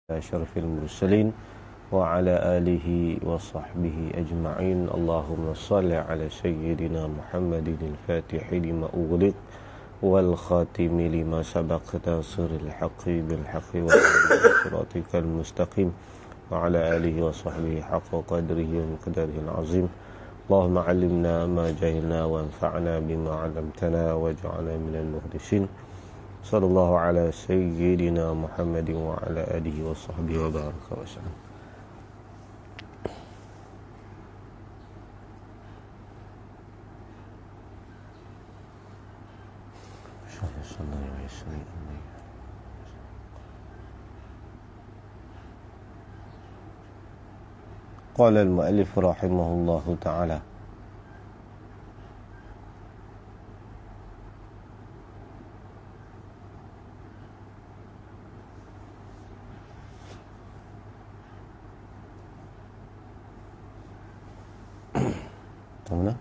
أشرف المرسلين وعلى آله وصحبه أجمعين. اللهم صل على سيدنا محمد الفاتح لما أغلق والخاتم لما سبق ناصر الحق بالحق وصراطك المستقيم وعلى آله وصحبه حق قدره ومقداره العظيم. اللهم علمنا ما جهلنا وانفعنا بما علمتنا واجعلنا من المخلصين. Sallallahu ala sayyidina Muhammadin wa ala alihi wa sahbihi wa baraka wa sallam. Qala al-mu'allif rahimahullahu ta'ala, mana?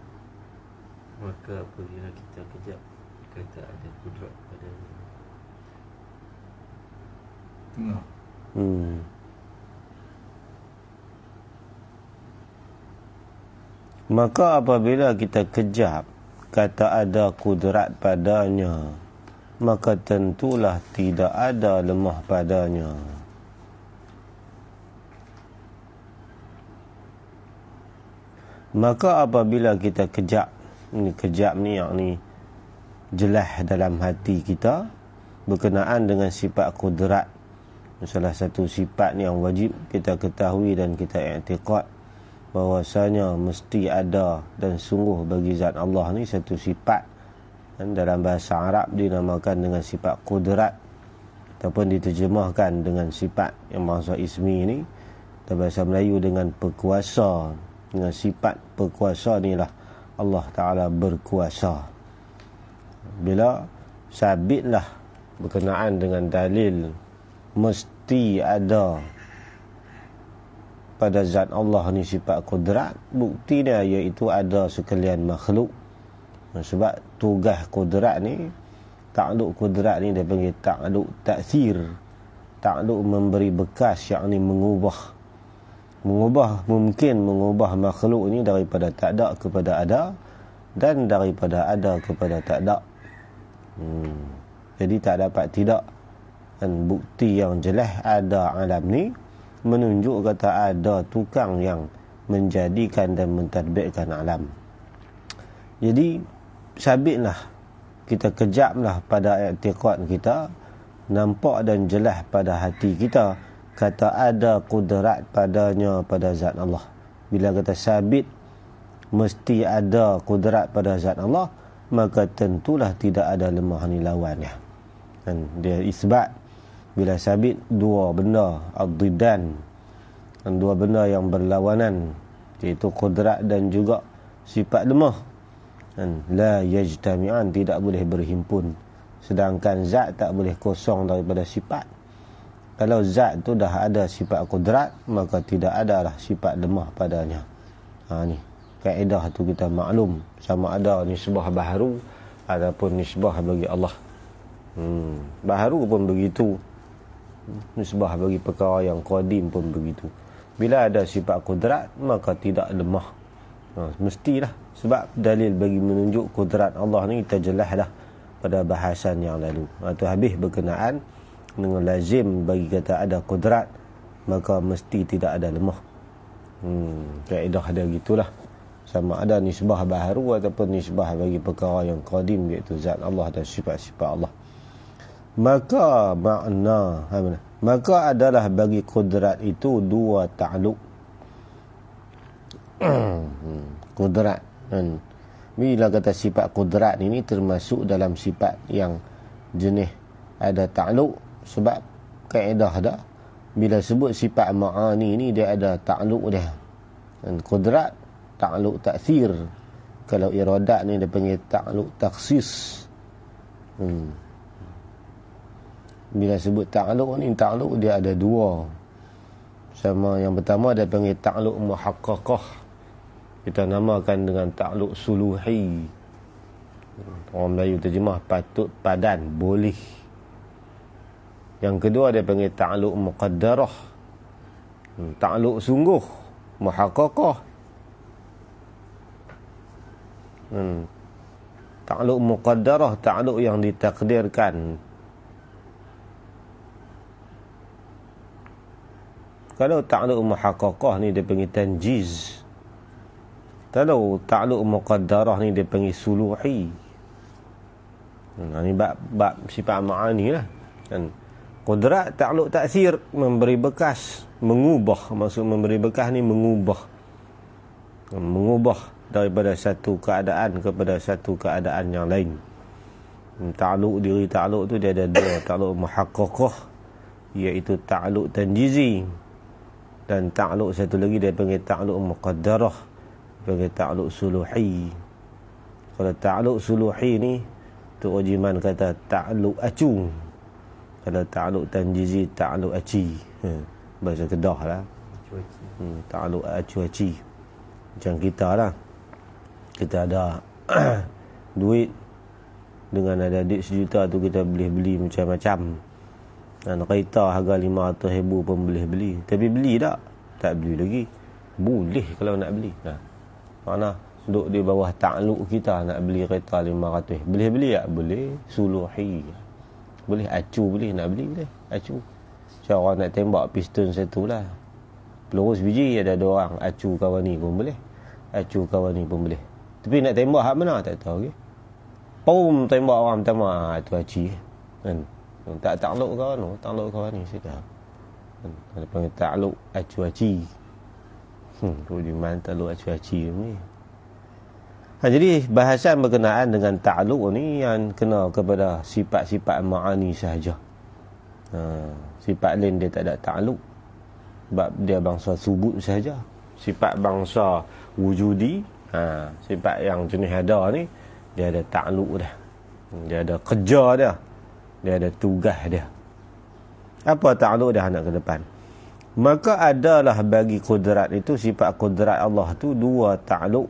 Maka apabila kita kejap kata ada kudrat pada tengah. Maka apabila kita kejap kata ada kudrat padanya, maka tentulah tidak ada lemah padanya. Maka apabila kita kejap ni yakni jelas dalam hati kita berkenaan dengan sifat kudrat, salah satu sifat yang wajib kita ketahui dan kita i'tiqad bahwasanya mesti ada dan sungguh bagi zat Allah ni satu sifat, dan dalam bahasa Arab dinamakan dengan sifat kudrat ataupun diterjemahkan dengan sifat yang bahasa ismi ni, dalam bahasa Melayu dengan berkuasa. Dengan sifat berkuasa inilah Allah Ta'ala berkuasa. Bila sabitlah berkenaan dengan dalil mesti ada pada zat Allah ni sifat kudrat, bukti dia iaitu ada sekalian makhluk. Sebab tugas kudrat ni, takluk kudrat ni dia panggil takluk ta'thir, takluk memberi bekas, yakni mengubah mungkin mengubah makhluk ini daripada tak ada kepada ada, dan daripada ada kepada tak ada. Jadi tak dapat tidak. Dan bukti yang jelas ada alam ni menunjuk kata ada tukang yang menjadikan dan mentadbirkan alam. Jadi sabitlah, kita kejaplah pada i'tiqad kita, nampak dan jelas pada hati kita kata ada kudrat padanya pada zat Allah. Bila kata sabit mesti ada kudrat pada zat Allah, maka tentulah tidak ada lemah ni lawannya. Dan dia isbat bila sabit dua benda ad-diddan, dan dua benda yang berlawanan, iaitu kudrat dan juga sifat lemah, dan la yajtami'an, tidak boleh berhimpun. Sedangkan zat tak boleh kosong daripada sifat. Kalau zat tu dah ada sifat kudrat, maka tidak adalah sifat lemah padanya. Ni kaedah tu kita maklum, sama ada nisbah baharu ataupun nisbah bagi Allah. Baharu pun begitu, nisbah bagi perkara yang qadim pun begitu. Bila ada sifat kudrat, maka tidak lemah. Mestilah, sebab dalil bagi menunjuk kudrat Allah ni kita jelas dah pada bahasan yang lalu. Itu habis berkenaan dengan lazim bagi kata ada kudrat, maka mesti tidak ada lemah. Kaedah dia gitulah. Sama ada nisbah baharu ataupun nisbah bagi perkara yang qadim, iaitu zat Allah dan sifat-sifat Allah. Maka makna maka adalah bagi kudrat itu dua ta'alluq. Kudrat, dan bila kata sifat kudrat ini termasuk dalam sifat yang jenis ada ta'alluq. Sebab kaedah dah, bila sebut sifat ma'ani ni dia ada ta'alluq dia. Dan kudrat ta'alluq ta'thir. Kalau iradat ni dia panggil ta'alluq takhsis. Bila sebut ta'alluq ni, ta'alluq dia ada dua. Sama yang pertama dia panggil ta'alluq muhaqqaqah, kita namakan dengan ta'alluq suluhi. Orang Melayu terjemah patut, padan, boleh. Yang kedua dia panggil ta'alluq muqaddarah. Ta'alluq sungguh, muhaqqaqah. Ta'alluq muqaddarah, ta'alluq yang ditakdirkan. Kalau ta'alluq muhaqqaqah ni dia panggil tanjiz. Kalau ta'alluq muqaddarah ni dia panggil suluhi. Ini bab sifat ma'ani lah kan. Qudrat ta'alluq ta'sir, memberi bekas, mengubah. Maksud memberi bekas ni mengubah daripada satu keadaan kepada satu keadaan yang lain. Ta'alluq, diri ta'alluq tu dia ada dua. Ta'alluq muhaqqaqah, iaitu ta'alluq tanjizi, dan ta'alluq satu lagi dia panggil ta'alluq muqaddarah, panggil ta'alluq suluhi. Kalau ta'alluq suluhi ni tu Ujiman kata ta'alluq acu. Kalau ta'alluq tanjizi ta'alluq aci. Bahasa Kedah lah. Ta'alluq acu-aci. Macam kita lah, kita ada duit, dengan ada duit 1 juta tu kita boleh beli macam-macam. Dan kereta harga 500,000 pun boleh beli. Tapi beli tak? Tak beli lagi. Boleh kalau nak beli. Mana duduk di bawah ta'alluq kita nak beli kereta 500. Boleh beli tak? Boleh. Suluhi. Boleh. Acu boleh. Nak beli boleh. Acu. Macam orang nak tembak piston satu lah. Peluru sebiji ada 2 orang. Acu kawan ni pun boleh. Acu kawan ni pun boleh. Tapi nak tembak hak mana tak tahu. Okay? Pum, tembak orang pertama. Itu aci. Kan? Tak ta'alluq kawan tu. Ta'alluq kawan ni sudah. Ada panggil ta'alluq acu-aci. Ujiman ta'alluq acu-aci ni. Jadi bahasan berkenaan dengan ta'alluq ni yang kena kepada sifat-sifat ma'ani sahaja. Sifat lain dia tak ada ta'alluq. Sebab dia bangsa subut sahaja. Sifat bangsa wujudi, sifat yang jenis ada ni, dia ada ta'alluq dah. Dia ada kerja dia. Dia ada tugas dia. Apa ta'alluq dah nak ke depan? Maka adalah bagi kudrat itu, sifat kudrat Allah tu 2 ta'alluq.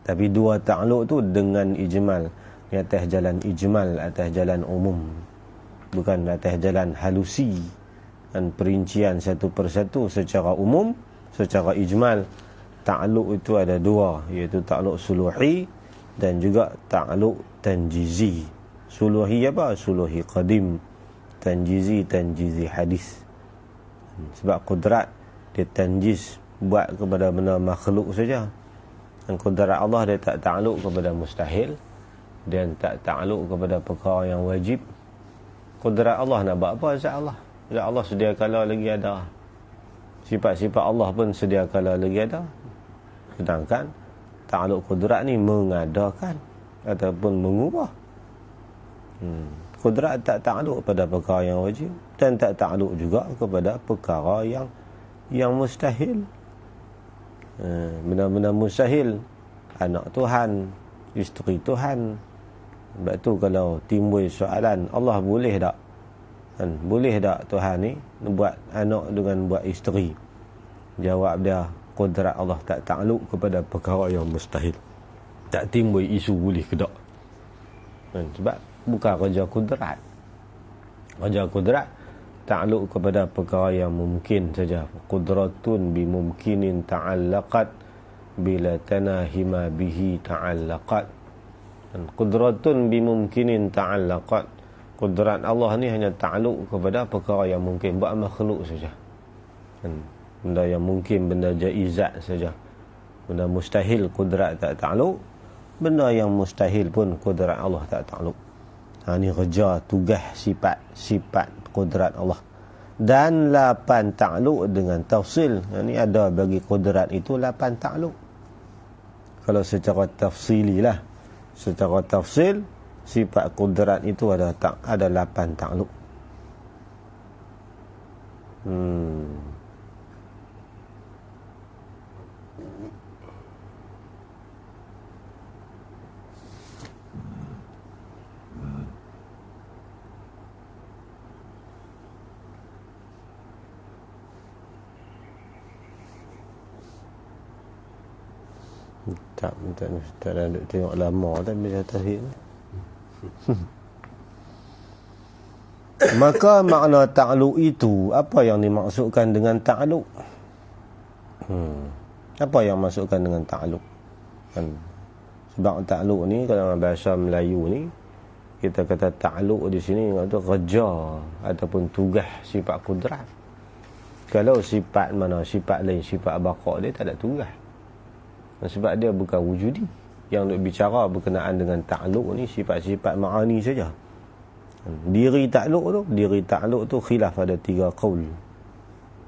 Tapi 2 ta'alluq tu dengan ijmal. Di atas jalan ijmal, atas jalan umum. Bukan atas jalan halusi. Dan perincian satu persatu secara umum, secara ijmal. Ta'alluq itu ada 2. Iaitu ta'alluq suluhi dan juga ta'alluq tanjizi. Suluhi apa? Suluhi qadim. Tanjizi hadis. Sebab kudrat dia tanjiz, buat kepada benda makhluk saja. Dan kudrat Allah dia tak ta'alluq kepada mustahil, dan tak ta'alluq kepada perkara yang wajib. Kudrat Allah nak buat apa? Zat Allah. Zat Allah sedia kala lagi ada. Sifat-sifat Allah pun sedia kala lagi ada. Sedangkan ta'alluq kudrat ni mengadakan ataupun mengubah. Kudrat tak ta'alluq pada perkara yang wajib, dan tak ta'alluq juga kepada perkara yang mustahil. Benda-benda mustahil, anak Tuhan, isteri Tuhan. Sebab tu kalau timbul soalan, Allah boleh tak? Boleh tak Tuhan ni buat anak dengan buat isteri? Jawab dia, kudrat Allah tak ta'alluq kepada perkara yang mustahil. Tak timbul isu boleh ke tak. Sebab bukan kerja kudrat. Kerja kudrat ta'alluq kepada perkara yang mungkin saja. Qudratun bimumkinin ta'allaqat bila tanahima bihi ta'allaqat. Qudratun bimumkinin ta'allaqat. Kudrat Allah ni hanya ta'alluq kepada perkara yang mungkin, buat makhluk saja. Benda yang mungkin, benda jaizat saja. Benda mustahil kudrat tak ta'alluq. Benda yang mustahil pun kudrat Allah tak ta'alluq. Ini kerja, tugas, sifat kudrat Allah. Dan 8 ta'alluq dengan tafsil. Ini ada bagi kudrat itu 8 ta'alluq. Kalau secara tafsili lah, secara tafsil, sifat kudrat itu ada 8 ta'alluq. Tak ada tengok lama tapi dia tahir. Maka makna ta'alluq itu, apa yang dimaksudkan dengan ta'alluq? Apa yang maksudkan dengan ta'alluq? Kan? Sebab ta'alluq ni, kalau bahasa Melayu ni, kita kata ta'alluq di sini iaitu kerja ataupun tugas sifat kudrat. Kalau sifat mana, sifat lain, sifat baqa dia tak ada tugas. Sebab dia bukan wujudi. Yang duk bicara berkenaan dengan ta'alluq ni sifat-sifat ma'ani saja. Diri ta'alluq tu khilaf ada 3 qaul.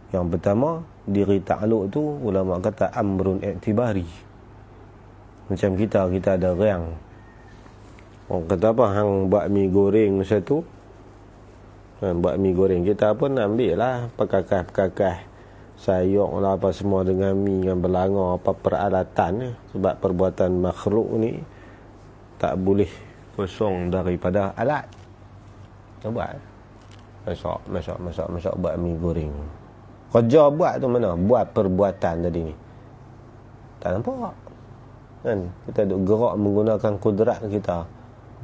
Yang pertama, diri ta'alluq tu ulama kata amrun i'tibari. Macam kita ada riang. Orang kata apa, hang buat mi goreng satu. Buat mi goreng, kita pun ambil lah perkakas sayur lah apa semua dengan mi, dengan belanga, apa peralatan. Sebab perbuatan makhluk ni tak boleh kosong daripada alat. Buat masak buat mi goreng. Kerja buat tu mana? Buat perbuatan tadi ni. Tak nampak kan? Kita duk gerak menggunakan kudrat kita.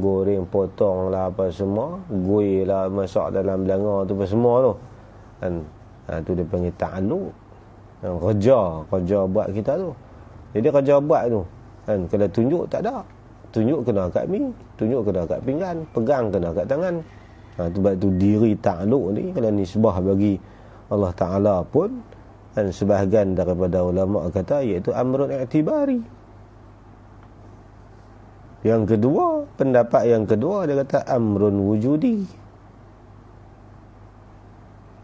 Goreng, potong lah apa semua, gui lah, masak dalam belanga tu apa semua tu kan. Tu dia panggil ta'alluq. Kerja buat kita tu. Jadi kerja buat tu kan, kalau tunjuk tak ada. Tunjuk kena kat mi, tunjuk kena kat pinggan, pegang kena kat tangan. Sebab tu diri ta'alluq ni kalau nisbah bagi Allah Ta'ala pun, dan sebahagian daripada ulama kata iaitu amrun i'tibari. Yang kedua, pendapat yang kedua dia kata amrun wujudi.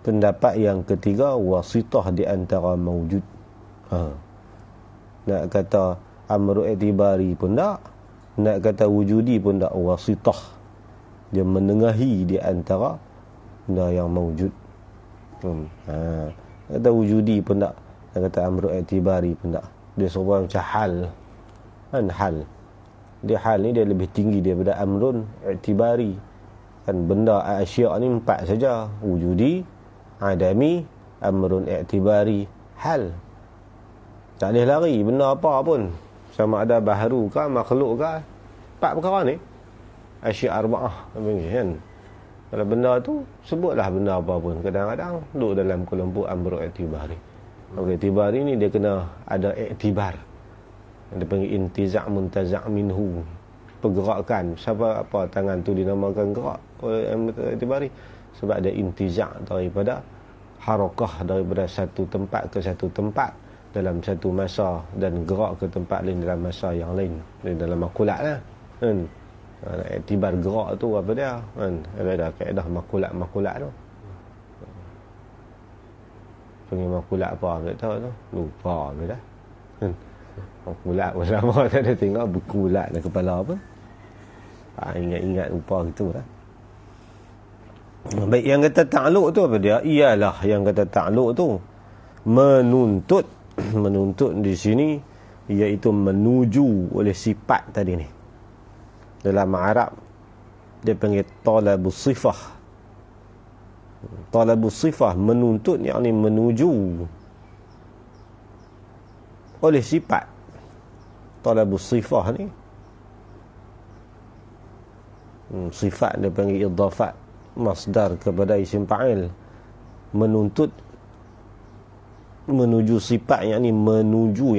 Pendapat yang ketiga, wasitah di antara mawjud. Nak kata amrun i'tibari pun tak, nak kata wujudi pun tak, wasitah. Dia menengahi di antara benda yang mawjud. Kata wujudi pun tak, kata amru i'tibari pun tak. Dia serupa macam hal kan, hal ni dia lebih tinggi daripada amrun i'tibari kan. Benda asya' ni 4 saja: wujudi, adami, amrun i'tibari, hal. Tak boleh lari benda apa pun, sama ada baharu ke makhluk ke. 4 perkara ni asya' arba'ah kan. Kalau benda tu, sebutlah benda apa pun. Kadang-kadang duduk dalam kelompok amru i'tibari. I'tibari ni dia kena ada i'tibar. Dia panggil intiza' muntaza' minhu. Pergerakan. Siapa apa tangan tu dinamakan gerak oleh i'tibari? Sebab ada intiza' daripada harakah, daripada satu tempat ke satu tempat dalam satu masa, dan gerak ke tempat lain dalam masa yang lain. Dalam makulat lah kan. I'tibar gerak tu apa dia kan, ada kaedah makulat tu. Panggil makulat apa tak tahu tu, lupa dia dah kan. Makulat lama tak ada tengok berkulat dalam kepala apa. Ingat lupa gitu lah. Baik, yang kata ta'alluq tu apa dia? Ialah yang kata ta'alluq tu menuntut di sini iaitu menuju oleh sifat tadi ni. Dalam Arab dia panggil talabus sifah. Talabus sifah menuntut, yakni menuju oleh sifat. Talabus sifah ni sifat dia panggil idhafat masdar kepada isim fa'il. Menuntut, menuju sifat, yakni menuju,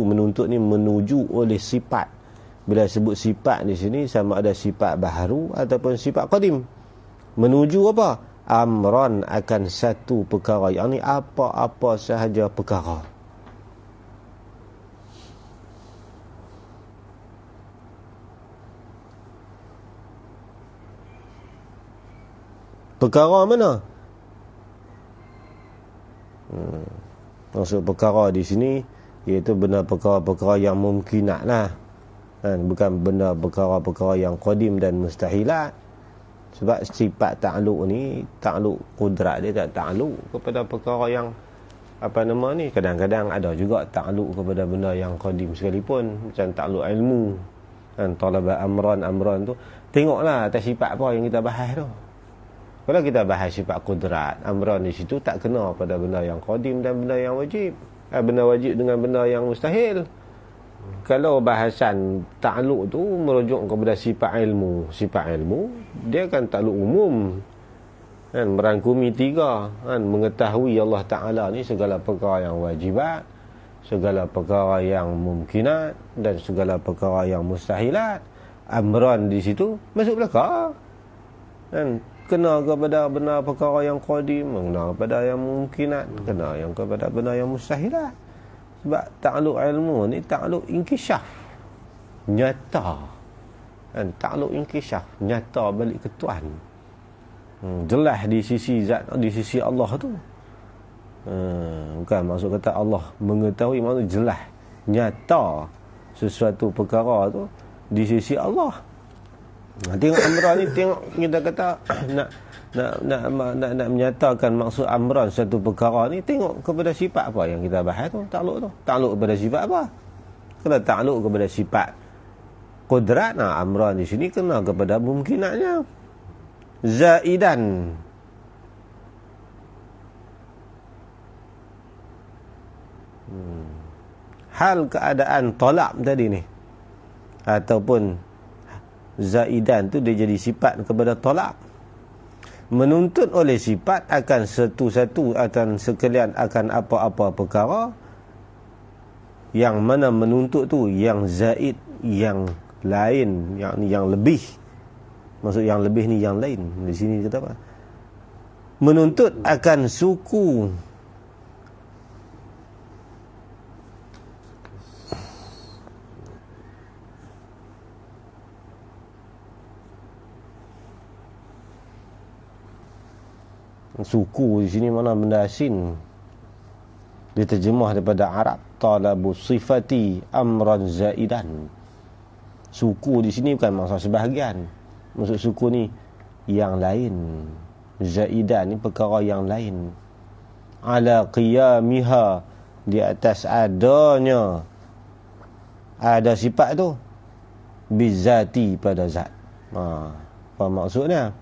menuntut ni menuju oleh sifat. Bila sebut sifat di sini sama ada sifat baharu ataupun sifat qadim. Menuju apa? Amran, akan satu perkara, yakni apa-apa sahaja perkara. Perkara mana? Maksud perkara di sini iaitu benda perkara-perkara yang mungkinat lah kan, bukan benda perkara-perkara yang qadim dan mustahilat. Sebab sifat ta'alluq ni, ta'alluq kudrat dia tak ta'alluq kepada perkara yang apa nama ni. Kadang-kadang ada juga ta'alluq kepada benda yang qadim sekalipun, macam ta'alluq ilmu kan, talaba amran tu. Tengoklah atas sifat apa yang kita bahas tu. Kalau kita bahas sifat kudrat, amran di situ tak kena pada benda yang qadim dan benda yang wajib. Benda wajib dengan benda yang mustahil. Kalau bahasan ta'alluq tu merujuk kepada sifat ilmu dia kan ta'alluq umum. kan, merangkumi tiga, kan, mengetahui Allah Ta'ala ni segala perkara yang wajibat, segala perkara yang mumkinat dan segala perkara yang mustahilat. Amran di situ masuk belakang, kan, kena kepada benar perkara yang qadim, kena kepada yang mumkinat, kena yang kepada benar yang mustahilat. Sebab takluk ilmu ni takluk inkishaf nyata, kan, takluk inkishaf nyata balik ke Tuhan. Jelas di sisi zat, di sisi Allah tu. Bukan maksud kata Allah mengetahui, maksud jelas nyata sesuatu perkara tu di sisi Allah. Tengok amran ni, tengok kita kata nak menyatakan maksud amran satu perkara ni, tengok kepada sifat apa yang kita bahas tu, takluk tu. Takluk kepada sifat apa? Kalau takluk kepada sifat qudrat, amran di sini kena kepada mungkinatnya. Zaidan, hal keadaan tolak tadi ni, ataupun zaidan tu dia jadi sifat kepada tolak, menuntut oleh sifat akan satu-satu, akan sekalian akan apa-apa perkara yang mana menuntut tu yang zaid, yang lain, yang lebih. Maksud yang lebih ni yang lain. Di sini kata apa? Menuntut akan suku di sini mana benda asin. Diterjemah daripada Arab, talabu sifati amran zaidan. Suku di sini bukan maksud sebahagian. Maksud suku ni yang lain. Zaidan ni perkara yang lain. Ala qiyamiha, di atas adanya ada sifat tu, bizati, pada zat. Apa maksudnya?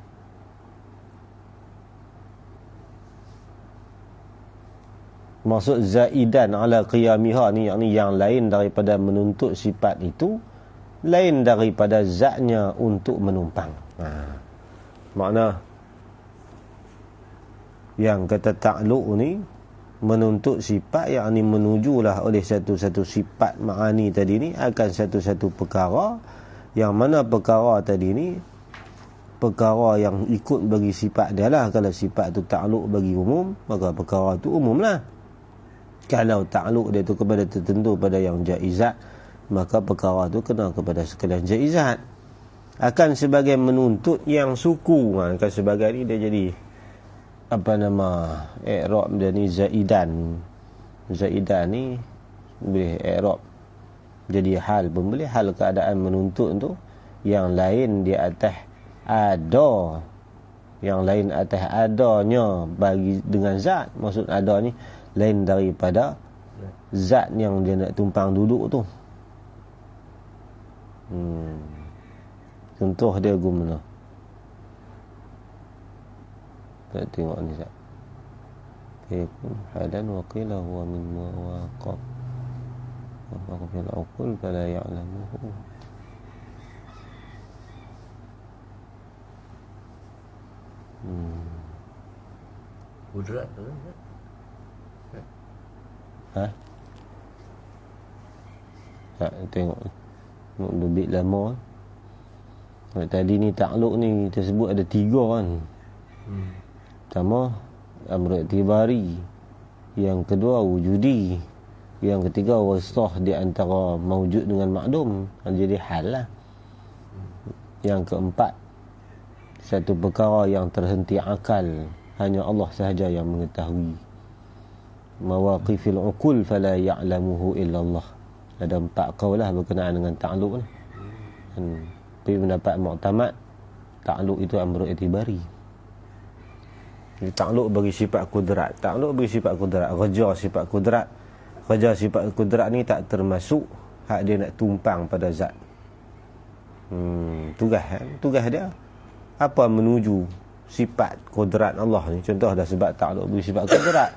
Maksud zaidan ala qiyamiha ni, yang lain daripada menuntut sifat itu, lain daripada zatnya untuk menumpang. Makna yang kata takluk ni menuntut sifat, yang ni menujulah oleh satu-satu sifat ma'ani tadi ni akan satu-satu perkara, yang mana perkara tadi ni perkara yang ikut bagi sifat dia lah. Kalau sifat tu takluk bagi umum, maka perkara tu umum lah. Kalau takluk dia tu kepada tertentu, pada yang jaizat, maka perkara tu kena kepada sekalian jaizat. Akan sebagai menuntut yang suku, kan, sebagai ni dia jadi apa nama i'rab dia ni zaidan. Zaidan ni boleh i'rab jadi hal pun boleh, hal keadaan menuntut tu yang lain di atas ada, yang lain atas adanya bagi dengan zat. Maksud ada ni lain daripada zat yang dia nak tumpang duduk tu. Contoh dia guna. Kita tengok ni Zat. Kayakun hadan wa qila huwa min mawaqab. Wa qila aqul fala ya'lamuhu. Qudrat tu. Tengok lebih lama. Tadi ni takluk ni kita sebut ada 3 kan. Pertama amr i'tibari, yang kedua wujudi, yang ketiga wasah di antara maujud dengan makdum, jadi hal lah. Yang keempat, satu perkara yang terhenti akal, hanya Allah sahaja yang mengetahui. Mawaqifil uqul fala ya'lamuhu illallah. Ada 4 kaulah berkenaan dengan takluk ni. Tapi pendapat muktamad, takluk itu amr i'tibari. Jadi takluk bagi sifat kudrat, takluk bagi sifat kudrat, kerja sifat kudrat. Kerja sifat kudrat ni tak termasuk hak dia nak tumpang pada zat. Tugas dia apa? Menuju sifat kudrat Allah ni. Contoh dah sebab takluk bagi sifat kudrat.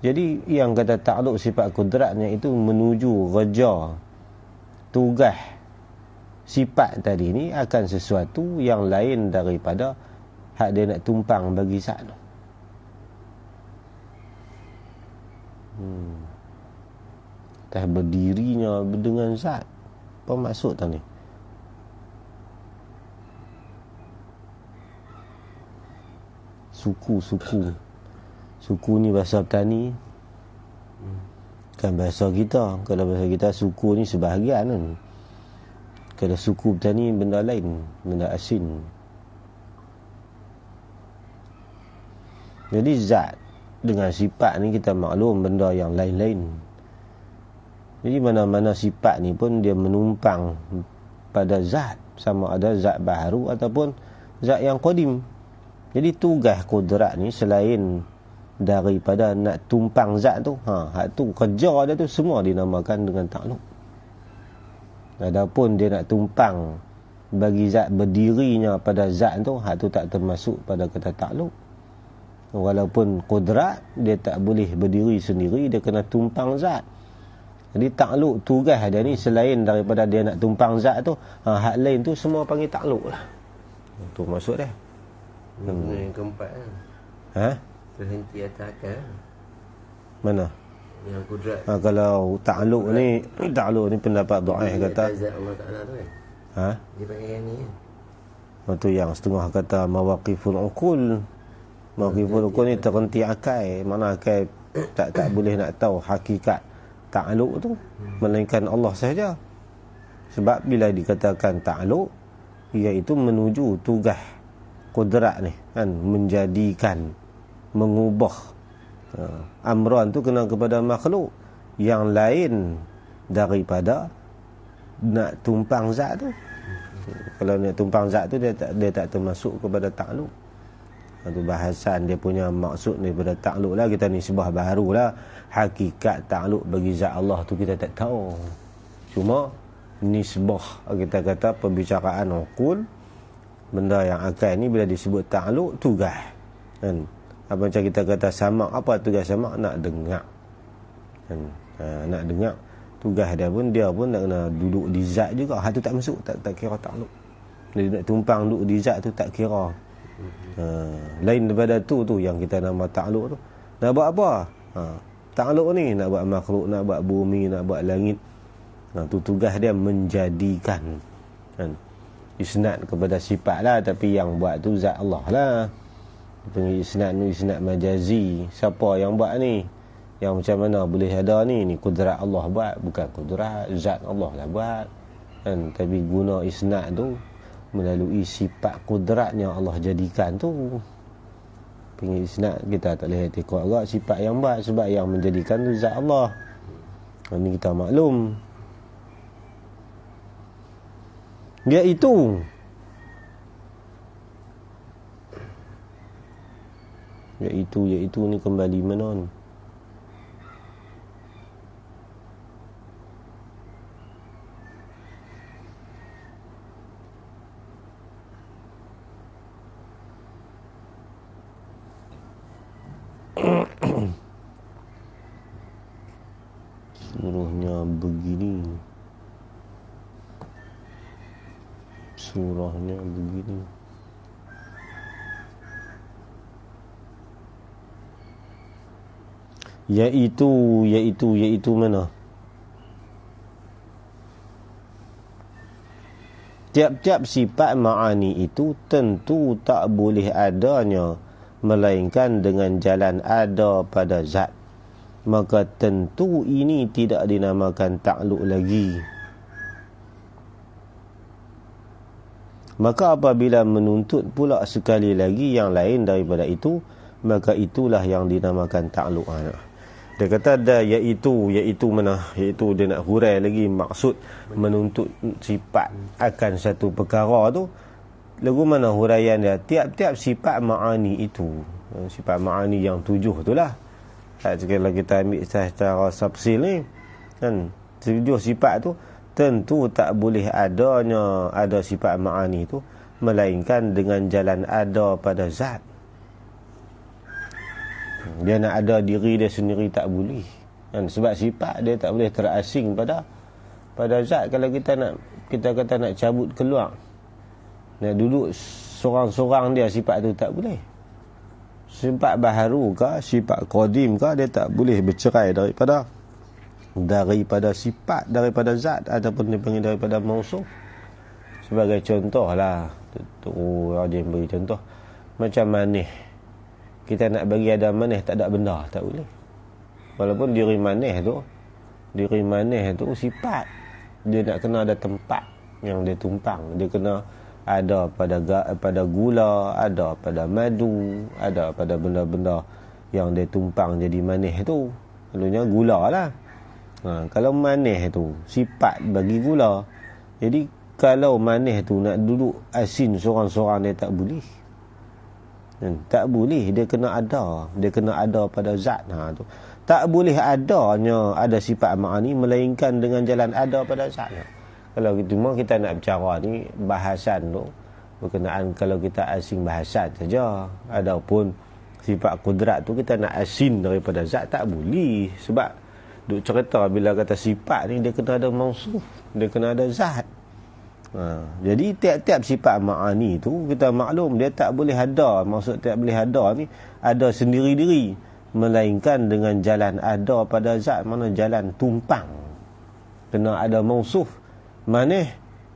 Jadi yang kata takluk sifat kudratnya itu menuju kerja, tugas sifat tadi ni akan sesuatu yang lain daripada hak dia nak tumpang bagi zat tu. Atas berdirinya dengan zat. Apa maksud tau ni? Suku ni bahasa petani, kan bahasa kita. Kalau bahasa kita, suku ni sebahagian kan. Kalau suku petani benda lain, benda asin. Jadi zat dengan sifat ni kita maklum benda yang lain-lain. Jadi mana-mana sifat ni pun dia menumpang pada zat, sama ada zat baharu ataupun zat yang qadim. Jadi tugas kudrat ni selain daripada nak tumpang zat tu, hak tu kerja dia tu semua dinamakan dengan takluk. Adapun dia nak tumpang bagi zat berdirinya pada zat tu, hak tu tak termasuk pada kata takluk. Walaupun kudrat dia tak boleh berdiri sendiri, dia kena tumpang zat. Jadi takluk tugas dia ni selain daripada dia nak tumpang zat tu, hak lain tu semua panggil takluk lah. Tu maksud dia. Yang keempat kan? Terhenti atas akal. Mana? Yang kudrat. Kalau takluk ni pendapat dhaif kata. Zat Allah Ta'ala tu kan? Dia panggil yang ni kan? Itu yang setengah kata mawaqiful uqul. Mawaqiful uqul ni terhenti akal. Mana akal tak boleh nak tahu hakikat takluk tu, melainkan Allah sahaja. Sebab bila dikatakan takluk, iaitu menuju tugas kudrat ni kan, menjadikan, mengubah amran tu kena kepada makhluk yang lain daripada nak tumpang zat tu. Kalau nak tumpang zat tu, dia tak termasuk kepada takluk. Itu bahasan dia punya maksud daripada takluk lah. Kita ni sebuah baharu lah. Hakikat takluk bagi zat Allah tu kita tak tahu. Cuma nisbah, kita kata perbicaraan uqul, benda yang akal ni bila disebut takluk, tugas kan. Apa macam kita kata samak, apa tugas samak? Nak dengar kan. Nak dengar, tugas dia pun nak kena duduk di zat juga. Hal tu tak masuk, tak kira takluk. Dia nak tumpang duduk di zat tu tak kira. Lain daripada tu yang kita nama takluk tu. Nak buat apa? Takluk ni nak buat makhluk, nak buat bumi, nak buat langit. Tu tugas dia menjadikan kan. Isnad kepada sifat lah, tapi yang buat tu zat Allah lah. Panggil isnad majazi. Siapa yang buat ni? Yang macam mana boleh ada ni? Ni kudrat Allah buat, bukan kudrat zat Allah lah buat kan. Tapi guna isnad tu melalui sifat kudratnya Allah jadikan tu. Panggil isnad, kita tak boleh ikut agak sifat yang buat, sebab yang menjadikan tu zat Allah. Ini kita maklum. Iaitu ni kembali mana ni? Surahnya begini. Iaitu mana? Tiap-tiap sifat ma'ani itu tentu tak boleh adanya melainkan dengan jalan ada pada zat. Maka tentu ini tidak dinamakan takluk lagi. Maka apabila menuntut pula sekali lagi yang lain daripada itu, maka itulah yang dinamakan takluk. Dia kata ada iaitu mana? Iaitu dia nak hurai lagi maksud menuntut sifat akan satu perkara tu. Lagu mana huraian dia? Tiap-tiap sifat ma'ani itu, sifat ma'ani yang 7 tu lah. Kalau kita ambil secara tafsil ni kan, 7 sifat tu tentu tak boleh ada sifat ma'ani tu melainkan dengan jalan ada pada zat. Dia nak ada diri dia sendiri tak boleh kan, sebab sifat dia tak boleh terasing pada zat. Kalau kita kata nak cabut keluar, nak duduk Sorang-sorang dia sifat tu tak boleh. Sifat baharu ke, sifat qadim ke, dia tak boleh bercerai daripada sifat, daripada zat, ataupun dipanggil daripada mausuf. Sebagai contoh lah, dia beri contoh macam manih. Kita nak bagi ada manih, tak ada benda, tak boleh. Walaupun diri manih tu sifat, dia nak kena ada tempat yang dia tumpang. Dia kena ada pada gula, ada pada madu, ada pada benda-benda yang dia tumpang jadi manis tu. Selalunya gula lah. Kalau manis tu sifat bagi gula, jadi kalau manis tu nak duduk asin sorang-sorang, dia tak boleh. Tak boleh, dia kena ada pada zat. Tu tak boleh ada sifat ma'ani melainkan dengan jalan ada pada zat. Kalau kita nak bercara ni bahasan tu berkenaan, kalau kita asing bahasan saja, adapun sifat kudrat tu kita nak asin daripada zat, tak boleh. Sebab duk cerita bila kata sifat ni, dia kena ada mausuf, dia kena ada zat. Jadi tiap-tiap sifat ma'ani tu kita maklum dia tak boleh ada. Maksud tak boleh ada ni, ada sendiri-diri, melainkan dengan jalan ada pada zat, mana jalan tumpang. Kena ada mausuf. Manis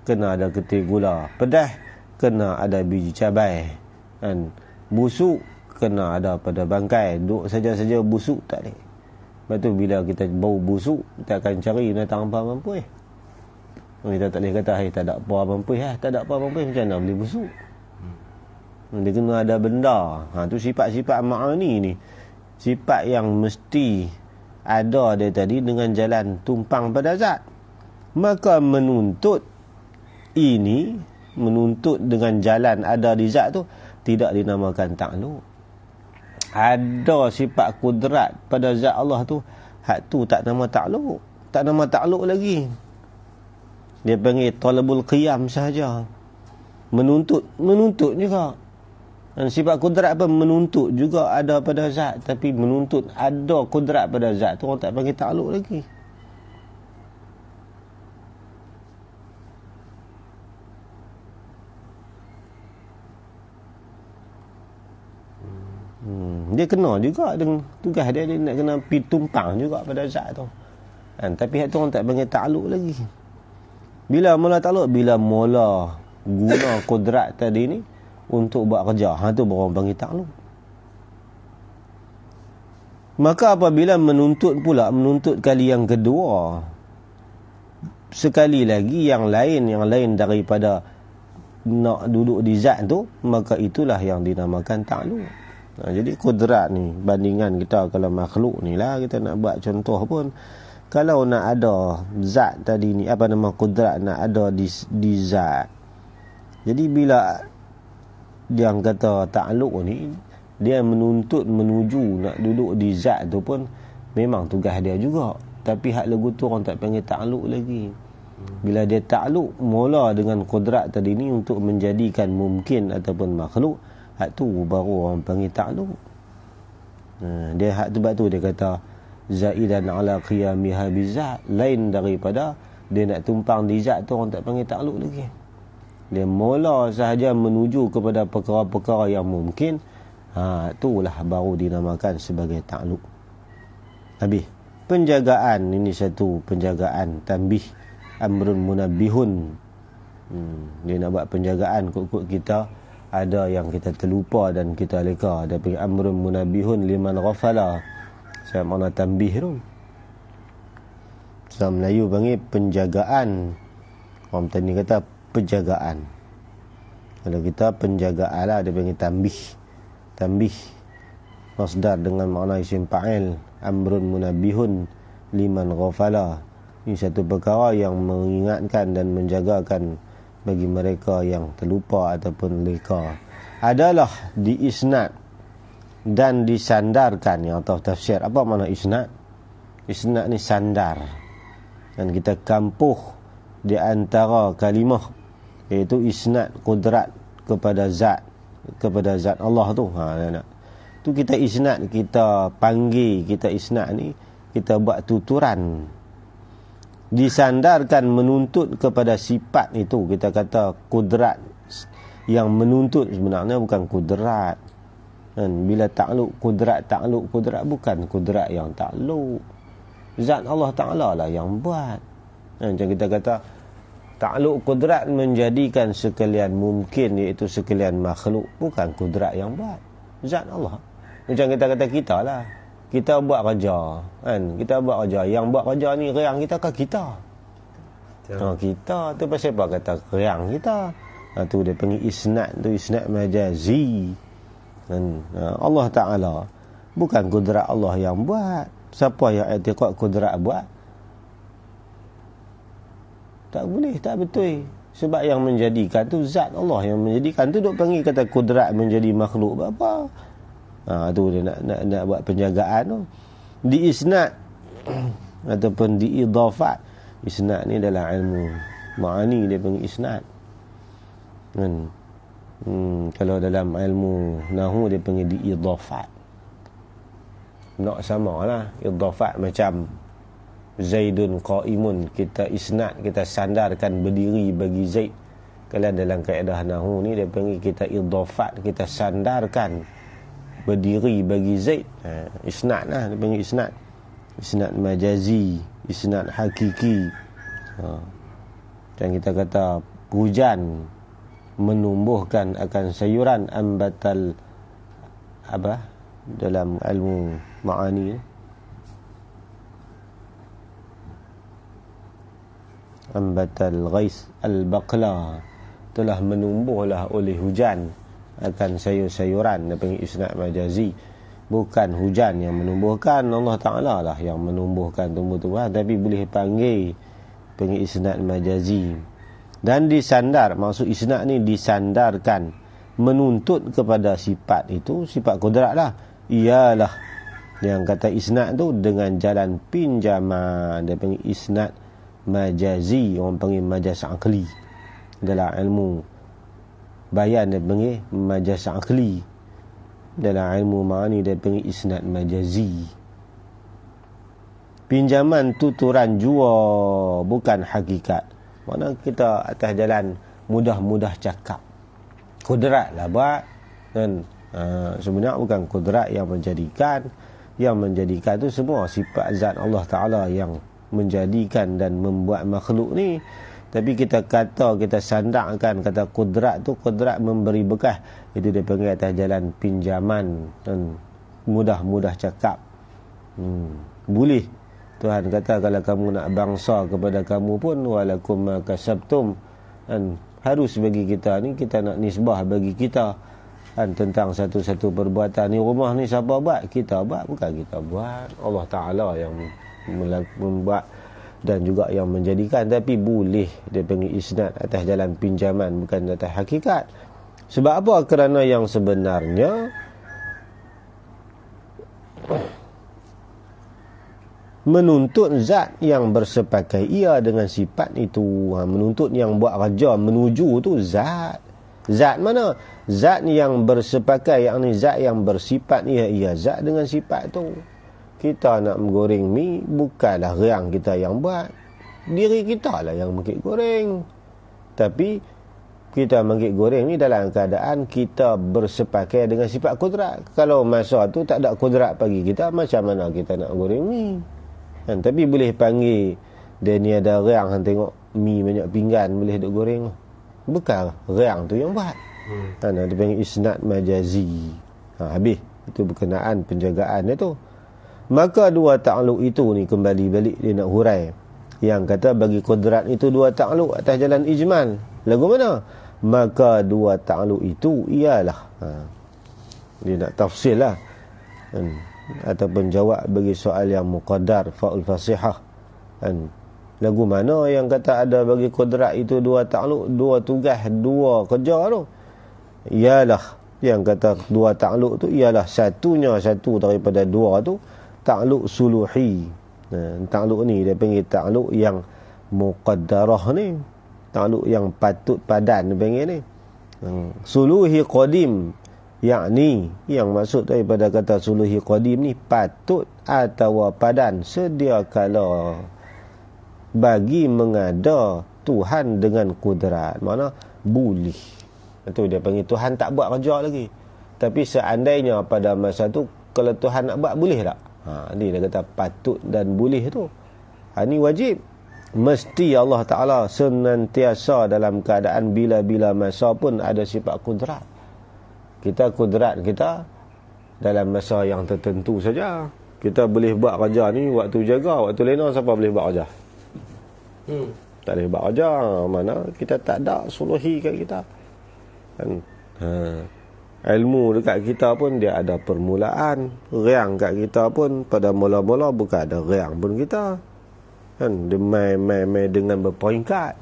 kena ada ketir gula, pedas kena ada biji cabai, kan? Busuk kena ada pada bangkai. Duk saja-saja busuk tak boleh. Lepas tu bila kita bau busuk, kita akan cari binatang apa mampu. Kita tak boleh kata tak ada apa mampu, tak ada apa mampu, macam mana boleh busuk? Dia kena ada benda. Tu sifat-sifat ma'ani ni, sifat yang mesti ada dia tadi dengan jalan tumpang pada zat. Maka menuntut dengan jalan ada di zat tu tidak dinamakan takluk. Ada sifat kudrat pada zat Allah tu, hak tu tak nama takluk, tak nama takluk lagi. Dia panggil talabul qiyam sahaja. Menuntut juga. Dan sifat kudrat apa? Menuntut juga ada pada zat, tapi menuntut ada kudrat pada zat tu orang tak panggil takluk lagi. Dia kena juga dengan tugas dia nak kena pergi tumpang juga pada zat tu. Tapi hak tu orang tak panggil takluk lagi. Bila mula takluk? Bila mula guna kudrat tadi ni untuk buat kerja. Tu baru orang panggil takluk. Maka apabila menuntut kali yang kedua, sekali lagi yang lain daripada nak duduk di zat tu, maka itulah yang dinamakan takluk. Jadi kudrat ni, bandingan kita kalau makhluk ni lah, kita nak buat contoh pun, kalau nak ada zat tadi ni, apa nama kudrat nak ada di zat. Jadi bila dia kata takluk ni, dia menuntut menuju nak duduk di zat tu pun memang tugas dia juga. Tapi hak lagu tu orang tak panggil takluk lagi. Bila dia takluk mula dengan kudrat tadi ni untuk menjadikan mungkin ataupun makhluk, hak tu baru orang panggil takluk. Dia hak tu, sebab tu dia kata zaidan ala qiyamiha bizat, lain daripada dia nak tumpang di zat tu orang tak panggil takluk lagi. Dia mula sahaja menuju kepada perkara-perkara yang mungkin, itulah baru dinamakan sebagai takluk. Habis penjagaan ini, satu penjagaan tanbih, amrun munabbihun. Dia nak buat penjagaan kut-kut kita ada yang kita terlupa dan kita leka. Dia panggil amrun munabbihun liman ghafala. Saya makna tanbih tu. Dalam Melayu panggil penjagaan. Orang tadi kata penjagaan. Kalau kita penjagaan lah, dia panggil tanbih. Tanbih masdar dengan makna isim fa'il, amrun munabbihun liman ghafala. Ini satu perkara yang mengingatkan dan menjagakan bagi mereka yang terlupa ataupun leka. Adalah diisnad dan disandarkan. Yang tahu tafsir apa makna isnad? Isnad ni sandar, dan kita kampuh di antara kalimah, iaitu isnad kudrat kepada zat Allah tu. Tu kita isnad, kita panggil, kita isnad ni kita buat tuturan. Disandarkan menuntut kepada sifat itu, kita kata kudrat Yang menuntut sebenarnya bukan kudrat. Kan? Bila takluk kudrat bukan kudrat yang takluk. Zat Allah Ta'ala lah yang buat. Macam kita kata, takluk kudrat menjadikan sekalian mungkin, iaitu sekalian makhluk, bukan kudrat yang buat. Zat Allah. Macam kita kata kita lah. Kita buat kerja. Kan? Kita buat kerja. Yang buat kerja ni riang kita ke kita? Kita tu pasal apa kata riang kita? Tu dia panggil isnad tu, isnad majazi. Allah Ta'ala bukan kudrat Allah yang buat. Siapa yang i'tiqad kudrat buat? Tak boleh, tak betul. Sebab yang menjadikan tu zat Allah yang menjadikan tu. Duk panggil kata kudrat menjadi makhluk apa? Tu dia nak buat penjagaan tu. Di isnad ataupun di idafat. Isnad ni dalam ilmu ma'ani dia panggil isnad. Kalau dalam ilmu nahu dia panggil di idafat. Nak sama lah. Idafat macam Zaidun qaimun, kita isnad, kita sandarkan berdiri bagi Zaid. Kalau dalam kaedah nahu ni dia panggil kita idafat, kita sandarkan berdiri bagi Zaid. Isnad lah dia panggil isnad. Isnad majazi, isnad hakiki. Dan kita kata hujan menumbuhkan akan sayuran, ambatal apa dalam ilmu ma'ani, ambatal ghais al-baqla, telah menumbuhlah oleh hujan akan sayur-sayuran. Dia panggil isnad majazi. Bukan hujan yang menumbuhkan, Allah Ta'ala lah yang menumbuhkan tumbuh-tumbuhan, tapi boleh panggil isnad majazi. Dan disandar, maksud isnad ni disandarkan, menuntut kepada sifat itu, sifat kudrat lah. Ialah yang kata isnad tu dengan jalan pinjaman. Dia panggil isnad majazi, orang panggil majaz aqli. Dalam ilmu bayan dia panggil majaz aqli. Dalam ilmu ma'ani dia panggil isnad majazi. Pinjaman tuturan jua, bukan hakikat. Mana kita atas jalan mudah-mudah cakap. Kudrat lah buat. Dan sebenarnya bukan kudrat yang menjadikan. Yang menjadikan tu semua sifat zat Allah Ta'ala yang menjadikan dan membuat makhluk ni. Tapi kita kata, kita sandarkan kata kudrat tu, kudrat memberi bekas. Itu dia panggil atas jalan pinjaman dan mudah-mudah cakap. Boleh. Tuhan kata kalau kamu nak bangsa kepada kamu pun, walakum ma kasabtum. Dan harus bagi kita ni, kita nak nisbah bagi kita. Dan tentang satu-satu perbuatan ni, rumah ni siapa buat? Kita buat, bukan kita buat. Allah Ta'ala yang membuat dan juga yang menjadikan. Tapi boleh dia panggil isnad atas jalan pinjaman, bukan atas hakikat. Sebab apa? Kerana yang sebenarnya menuntut zat yang bersepakai ia dengan sifat itu. Menuntut yang buat kerja menuju tu zat. Zat mana? Zat yang bersepakai, yakni zat yang bersifat ia zat dengan sifat tu. Kita nak menggoreng mi, bukanlah riang kita yang buat. Diri kita lah yang mengikut goreng. Tapi kita mengikut goreng ni dalam keadaan kita bersepakai dengan sifat kudrat. Kalau masa tu tak ada kudrat bagi kita, macam mana kita nak goreng mi? Tapi boleh panggil dia ni ada riang, tengok mi banyak pinggan, boleh duk goreng. Bukan riang tu yang buat. Dia panggil isnad majazi. Habis. Itu berkenaan penjagaan dia tu. Maka dua ta'aluk itu ni kembali balik dia nak hurai. Yang kata bagi kudrat itu dua ta'aluk atas jalan ijmal. Lagu mana? Maka dua ta'aluk itu ialah. Dia nak tafsir lah. Ataupun jawab bagi soal yang muqaddar, fa'ul fasihah. Lagu mana yang kata ada bagi kudrat itu dua ta'aluk, dua tugas, dua kerja tu? Ialah yang kata dua ta'aluk tu ialah satu daripada dua tu ta'aluk suluhi. Ta'aluk ni dia panggil ta'aluk yang muqaddarah ni, ta'aluk yang patut padan dia panggil ni. Suluhi qadim, yakni yang maksud daripada kata suluhi qadim ni patut atau padan sedia kala bagi mengada Tuhan dengan kudrat. Mana boleh Itu dia panggil Tuhan tak buat kerja lagi. Tapi seandainya pada masa tu kalau Tuhan nak buat, boleh tak? Ni dia kata patut dan boleh tu. Ni wajib. Mesti Allah Ta'ala senantiasa dalam keadaan bila-bila masa pun ada sifat kudrat. Kita kudrat kita dalam masa yang tertentu saja. Kita boleh buat kerja ni waktu jaga, waktu lena siapa boleh buat kerja? Tak boleh buat kerja. Mana kita tak ada suluhi kat kita. Kan? Ilmu dekat kita pun dia ada permulaan. Riang kat kita pun pada mula-mula bukan ada riang pun kita. Kan? Dia main dengan berperingkat.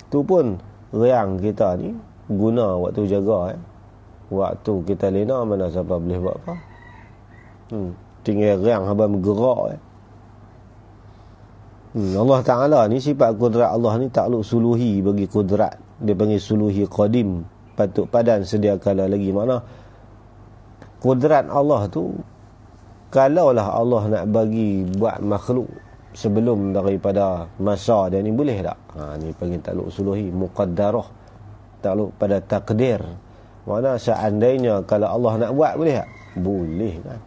Tu pun riang kita ni guna waktu jaga. Waktu kita lena mana siapa boleh buat apa. Tinggal riang haba bergerak. Allah Ta'ala ni sifat kudrat Allah ni takluk suluhi bagi kudrat. Dia panggil suluhi qadim, patut padan sedia kala lagi. Makna kudrat Allah tu, kalaulah Allah nak bagi buat makhluk sebelum daripada masa dia ni, boleh tak? Ni panggil takluk suluhi muqaddarah, takluk pada takdir. Makna seandainya kalau Allah nak buat, boleh tak? Boleh kan.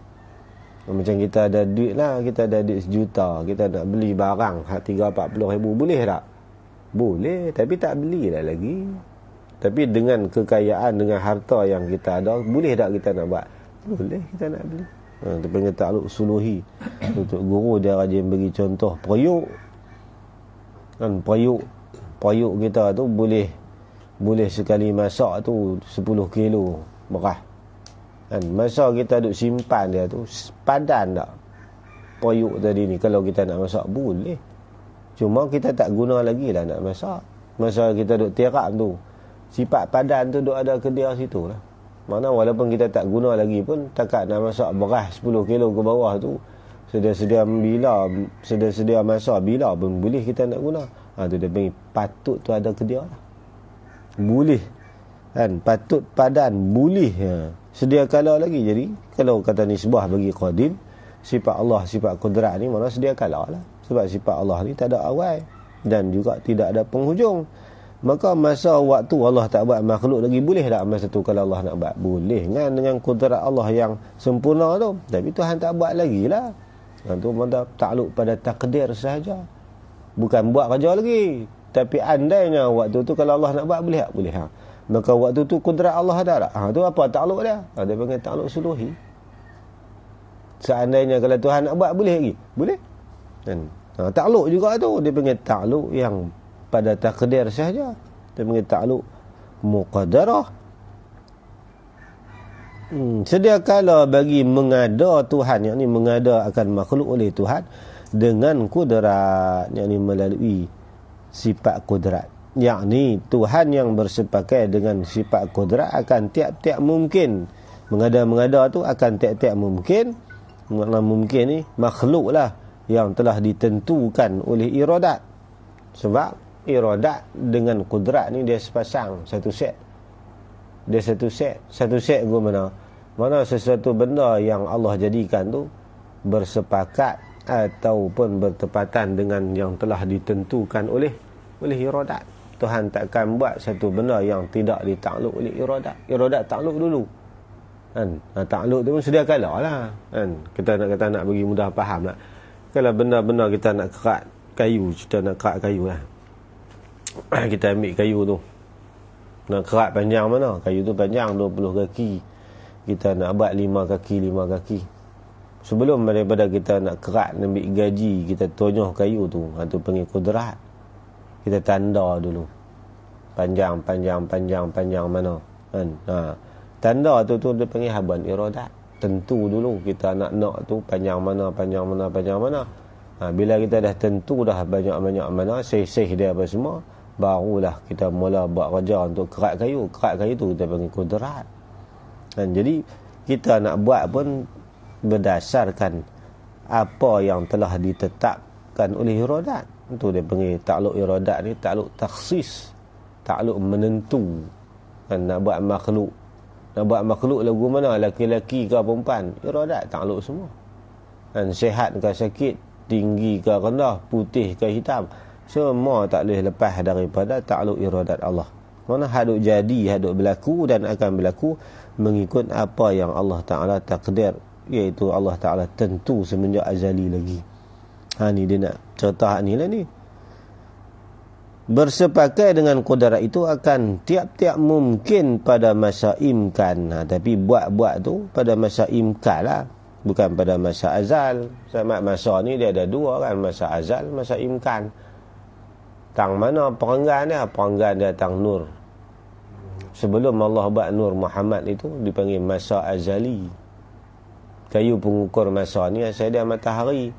Macam kita ada duit lah, kita ada duit 1 juta, kita nak beli barang 30-40 ribu, boleh tak? Boleh, tapi tak beli dah lagi. Tapi dengan kekayaan, dengan harta yang kita ada, boleh tak kita nak buat? Boleh kita nak beli. Dia panggil takluk suluhi. Untuk guru dia rajin bagi contoh periuk. Kan periuk kita tu boleh sekali masak tu 10 kilo beras. Kan masa kita duk simpan dia tu padan tak periuk tadi ni kalau kita nak masak? Boleh. Cuma kita tak guna lagi lah nak masak. Masa kita duk tirak tu, sifat padan tu duk ada kedia situ lah. Mana walaupun kita tak guna lagi pun, takat nak masak beras 10 kilo ke bawah tu, sedia masa bila pun boleh kita nak guna. Tu dia panggil patut tu ada kedia lah. Boleh. Kan patut padan boleh. Sedia kala lagi. Jadi kalau kata nisbah bagi qadim, sifat Allah, sifat kudrat ni mana sedia kala lah. Sebab sifat Allah ni tak ada awal dan juga tidak ada penghujung. Maka masa waktu Allah tak buat makhluk lagi, boleh tak masa tu kalau Allah nak buat? Boleh kan, dengan kudrat Allah yang sempurna tu. Tapi Tuhan tak buat lagi lah. Tu mana takluk pada takdir sahaja, bukan buat kerja lagi. Tapi andainya waktu tu kalau Allah nak buat, boleh tak? Boleh. Maka waktu tu kudrat Allah ada tak? Tu apa takluk dia? Dia panggil takluk suluhi. Seandainya kalau Tuhan nak buat, boleh lagi? Boleh. Dan takluk juga tu dia panggil takluk yang pada takdir sahaja. Dia panggil takluk muqaddarah. Sedia kala bagi mengada Tuhan, yakni mengada akan makhluk oleh Tuhan dengan kudrat, yakni melalui sifat kudrat. Yakni Tuhan yang bersepakai dengan sifat kudrat akan tiap-tiap mungkin. Mengada-mengada tu akan tiap-tiap mungkin. Makna mungkin ni makhluk lah yang telah ditentukan oleh iradat. Sebab iradat dengan kudrat ni dia sepasang, satu set. Dia satu set ke mana? Mana sesuatu benda yang Allah jadikan tu bersepakat ataupun bertepatan dengan yang telah ditentukan oleh iradat. Tuhan takkan buat satu benda yang tidak ditakluk oleh iradat. Iradat takluk dulu. Kan? Takluk tu pun sedia kala lah. Kan? Kita nak bagi mudah faham lah. Kalau benda-benda kita nak kerat kayu, kita nak kerat kayu lah. Kita ambil kayu tu. Nak kerat panjang mana? Kayu tu panjang 20 kaki. Kita nak buat 5 kaki. Sebelum daripada kita nak kerat, nak ambil gaji, kita tonyoh kayu tu. Tu panggil kudrat. Kita tanda dulu. Panjang mana. Kan? Tanda tu dia panggil haban iradat. Tentu dulu kita nak tu panjang mana. Bila kita dah tentu dah banyak-banyak mana, seh-seh dia apa semua, barulah kita mula buat kerja untuk kerat kayu. Kerat kayu tu kita panggil kudrat. Dan jadi kita nak buat pun berdasarkan apa yang telah ditetapkan oleh iradat. Itu dia panggil takluk iradat ni takluk takhsis, takluk menentu. Kan nak buat makhluk lagu mana, laki-laki ke perempuan, iradat takluk semua. Kan sihat ke sakit, tinggi ke rendah, putih ke hitam, semua tak boleh lepas daripada takluk iradat Allah. Mana haduk jadi, haduk berlaku dan akan berlaku mengikut apa yang Allah Ta'ala takdir, iaitu Allah Ta'ala tentu semenjak azali lagi. Ni dia nak cerita ni lah ni. Bersepakai dengan qudrat itu akan tiap-tiap mungkin pada masa imkan. Tapi buat-buat tu pada masa imkan lah, bukan pada masa azal. Sama masa ni dia ada dua kan, masa azal, masa imkan. Tang mana perenggan dia? Perenggan dia tang nur. Sebelum Allah buat nur Muhammad itu dipanggil masa azali. Kayu pengukur masa ni asal dia matahari.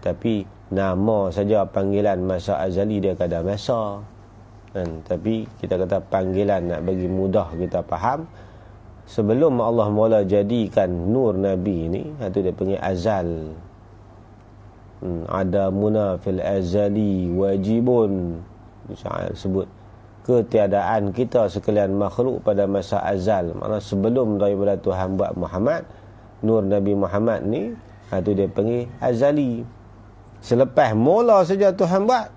Tapi nama saja panggilan masa azali dia kada masa. Tapi kita kata panggilan nak bagi mudah kita faham. Sebelum Allah mula jadikan nur Nabi ni, itu dia panggil azal. Ada muna fil azali wajibun. Misalnya sebut ketiadaan kita sekalian makhluk pada masa azal. Maksudnya sebelum daripada Tuhan buat Muhammad, nur Nabi Muhammad ni, itu dia panggil azali. Selepas mula saja Tuhan buat,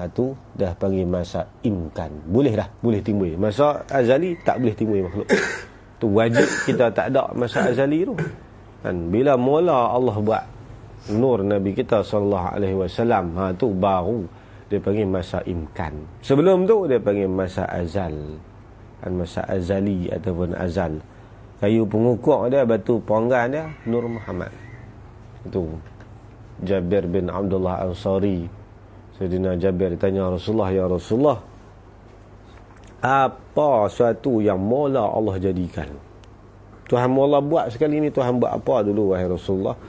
itu dah panggil masa imkan. Boleh dah, boleh timbul. Masa azali tak boleh timbul makhluk. Tu wajib kita tak ada masa azali tu. Dan bila mula Allah buat nur Nabi kita SAW, tu baru dia panggil masa imkan. Sebelum tu dia panggil masa azal. Dan masa azali ataupun azal. Kayu pengukur dia, batu perenggan dia, nur Muhammad. Itu Jabir bin Abdullah Ansari. Sayyidina Jabir ditanya Rasulullah, ya Rasulullah, apa suatu yang mula Allah jadikan? Tuhan mula buat sekali ni, Tuhan buat apa dulu wahai Rasulullah?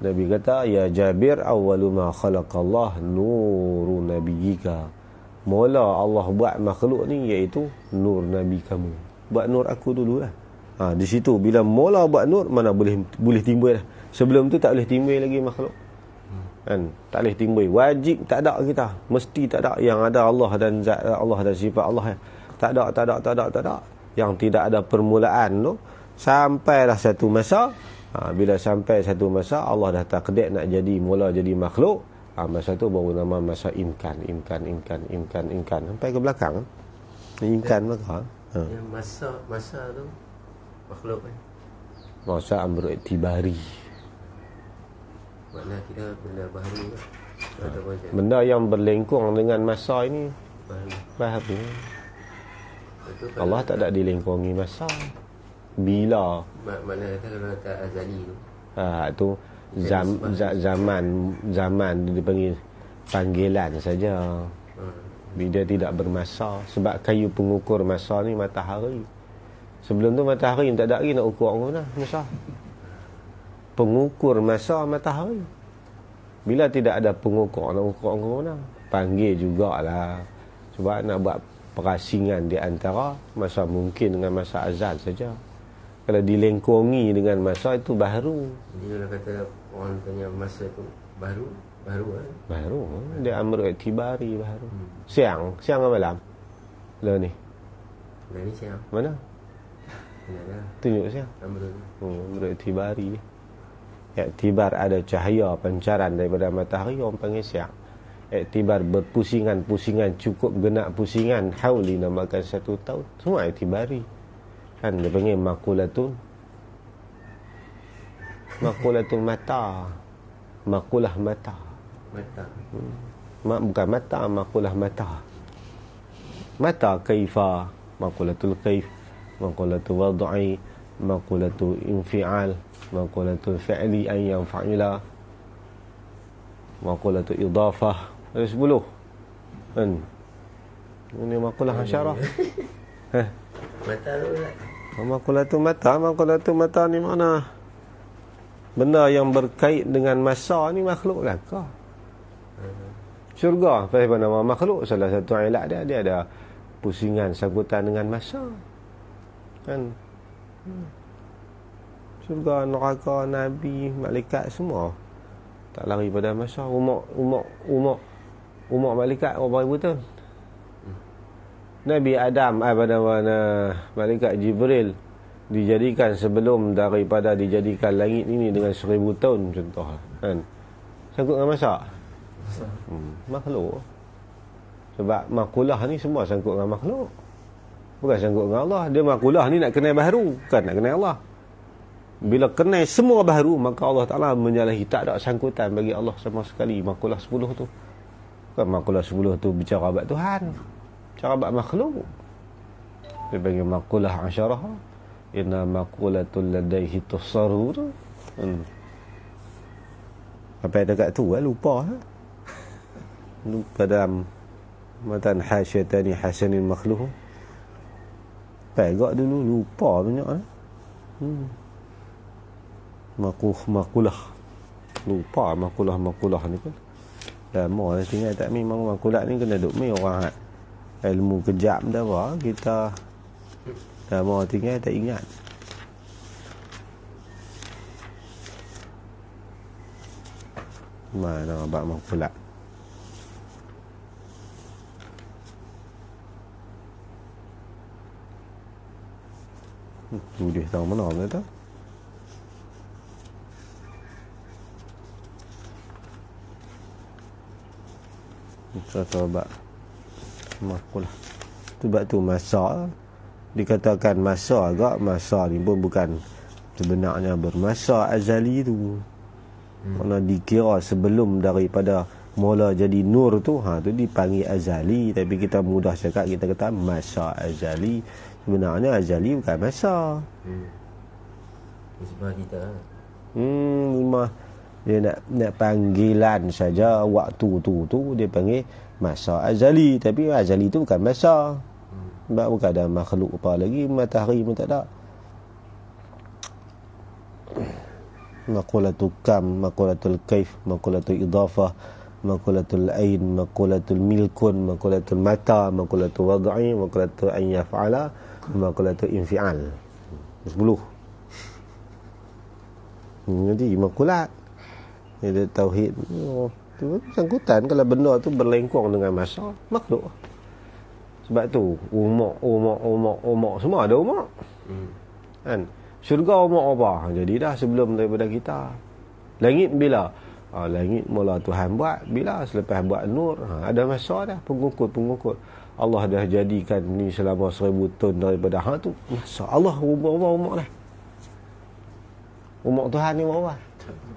Nabi kata, ya Jabir, awwalu ma khalaqallah nuru nabiyyika. Mula Allah buat makhluk ni iaitu nur Nabi kamu. Buat nur aku dulu lah. Di situ bila mula buat nur, mana boleh timbul lah. Sebelum tu tak boleh timbul lagi makhluk. Tak boleh timbul. Wajib tak ada kita. Mesti tak ada. Yang ada Allah dan zat Allah dan sifat Allah. Tak ada. Yang tidak ada permulaan tu, sampailah satu masa. Bila sampai satu masa Allah dah takdir nak jadi, mula jadi makhluk, masa tu baru nama masa imkan. Sampai ke belakang imkan maka yang masa tu makhluk kan, masa amru iktibari. Maknanya kita benda baru kan, benda yang berlengkung dengan masa ini baru. Allah tak ada dilengkungi masa. Bila maknanya kalau tak azali tu, tu zaman dipanggil panggilan saja. Bila tidak bermasa. Sebab kayu pengukur masa ni matahari. Sebelum tu matahari tak ada lagi nak ukur mana masa. Pengukur masa matahari. Bila tidak ada pengukur, nak ukur mana? Panggil jugalah. Sebab nak buat perasingan di antara masa mungkin dengan masa azal saja. Kalau dilengkungi dengan masa itu baru. Jadi kalau kata orang tanya masa tu baru kan? Baru. Dia amru iktibari baru. Siang ke malam? Lah ni. Lah ni siang. Mana? Mana? Tunjuk siang. Amru iktibari. Iktibar ada cahaya pancaran daripada matahari, orang panggil siang. Iktibar berpusingan-pusingan, cukup genak pusingan, hauli namakan 1 tahun. Semua iktibari. Kan dia panggil makulatun mata. Makulah mata. Bukan mata, makulah mata. Mata kaifa, makulatul kaif, makulatul wad'i, makulatul infial, makulatul fi'li an yanfa'ila, makulatul idafah. Ada 10 kan. Ini makulah hasyarah. Mata tu tak? Makulatul mata ni mana? Benda yang berkait dengan masa ni makhluk lah kah? Syurga, apa nama makhluk? Salah satu ilat dia ada pusingan sangkutan dengan masa. Kan? Syurga, neraka, nabi, malaikat semua tak lari pada masa. Umur malaikat berapa ribu tahun? Nabi Adam pada mana malaikat Jibril dijadikan sebelum daripada dijadikan langit ini dengan 1000 tahun contoh kan. Sangkut dengan masa. Makhluk. Sebab makulah ni semua sangkut dengan makhluk. Bukan sangkut dengan Allah. Dia makulah ni nak kenal baharu, bukan nak kenal Allah. Bila kenal semua baharu, maka Allah Ta'ala menyalahi. Tak ada sangkutan bagi Allah sama sekali. Makulah 10 tu. Bukan makulah 10 tu bicara abad Tuhan. Bicara abad makhluk. Dia panggil makulah asyarah. Inna makulatul ladaihi tussaru tu. Sampai dekat tu lupa. Lupa dalam matan hasyatani hasanin makhluk. Pegak dulu lupa banyak makulah lupa makulah ni kan lama dah tinggal tak memang makulah ni kena duk mai orang ilmu kejap dah apa kita lama tinggal tak ingat. Mana abang makulah tu dia tahu mana dia tahu. Sebab makulah. Sebab tu masa dikatakan masa agak masa ni pun bukan sebenarnya bermasa azali tu. Mana dikira sebelum daripada mula jadi nur tu, tu dipanggil azali, tapi kita mudah cakap kita kata masa azali. Sebenarnya azali bukan masa. Sebab kita dia nak panggilan saja waktu tu dia panggil masa azali, tapi azali tu bukan masa. Sebab bukan ada makhluk apa lagi, matahari pun tak ada. Maqulatul kam, maqulatul kaif, maqulatul idafah, maqulatul ain, maqulatul milkun, maqulatul mata, maqulatul wad'i, maqulatul an yaf'ala, maqulatul infial. 10. Jadi makulat dia tauhid tu sangkutan kalau benda tu berlengkung dengan masa makhluk. Sebab tu umak semua ada umak. Kan? Syurga umak apa? Jadi dah sebelum daripada kita. Langit bila? Langit mula Tuhan buat. Bila? Selepas buat nur. Ada masa dah pengikut. Allah dah jadikan ni selama 1000 tahun daripada tu. Masa Allah umak dah. Umak Tuhan ni apa?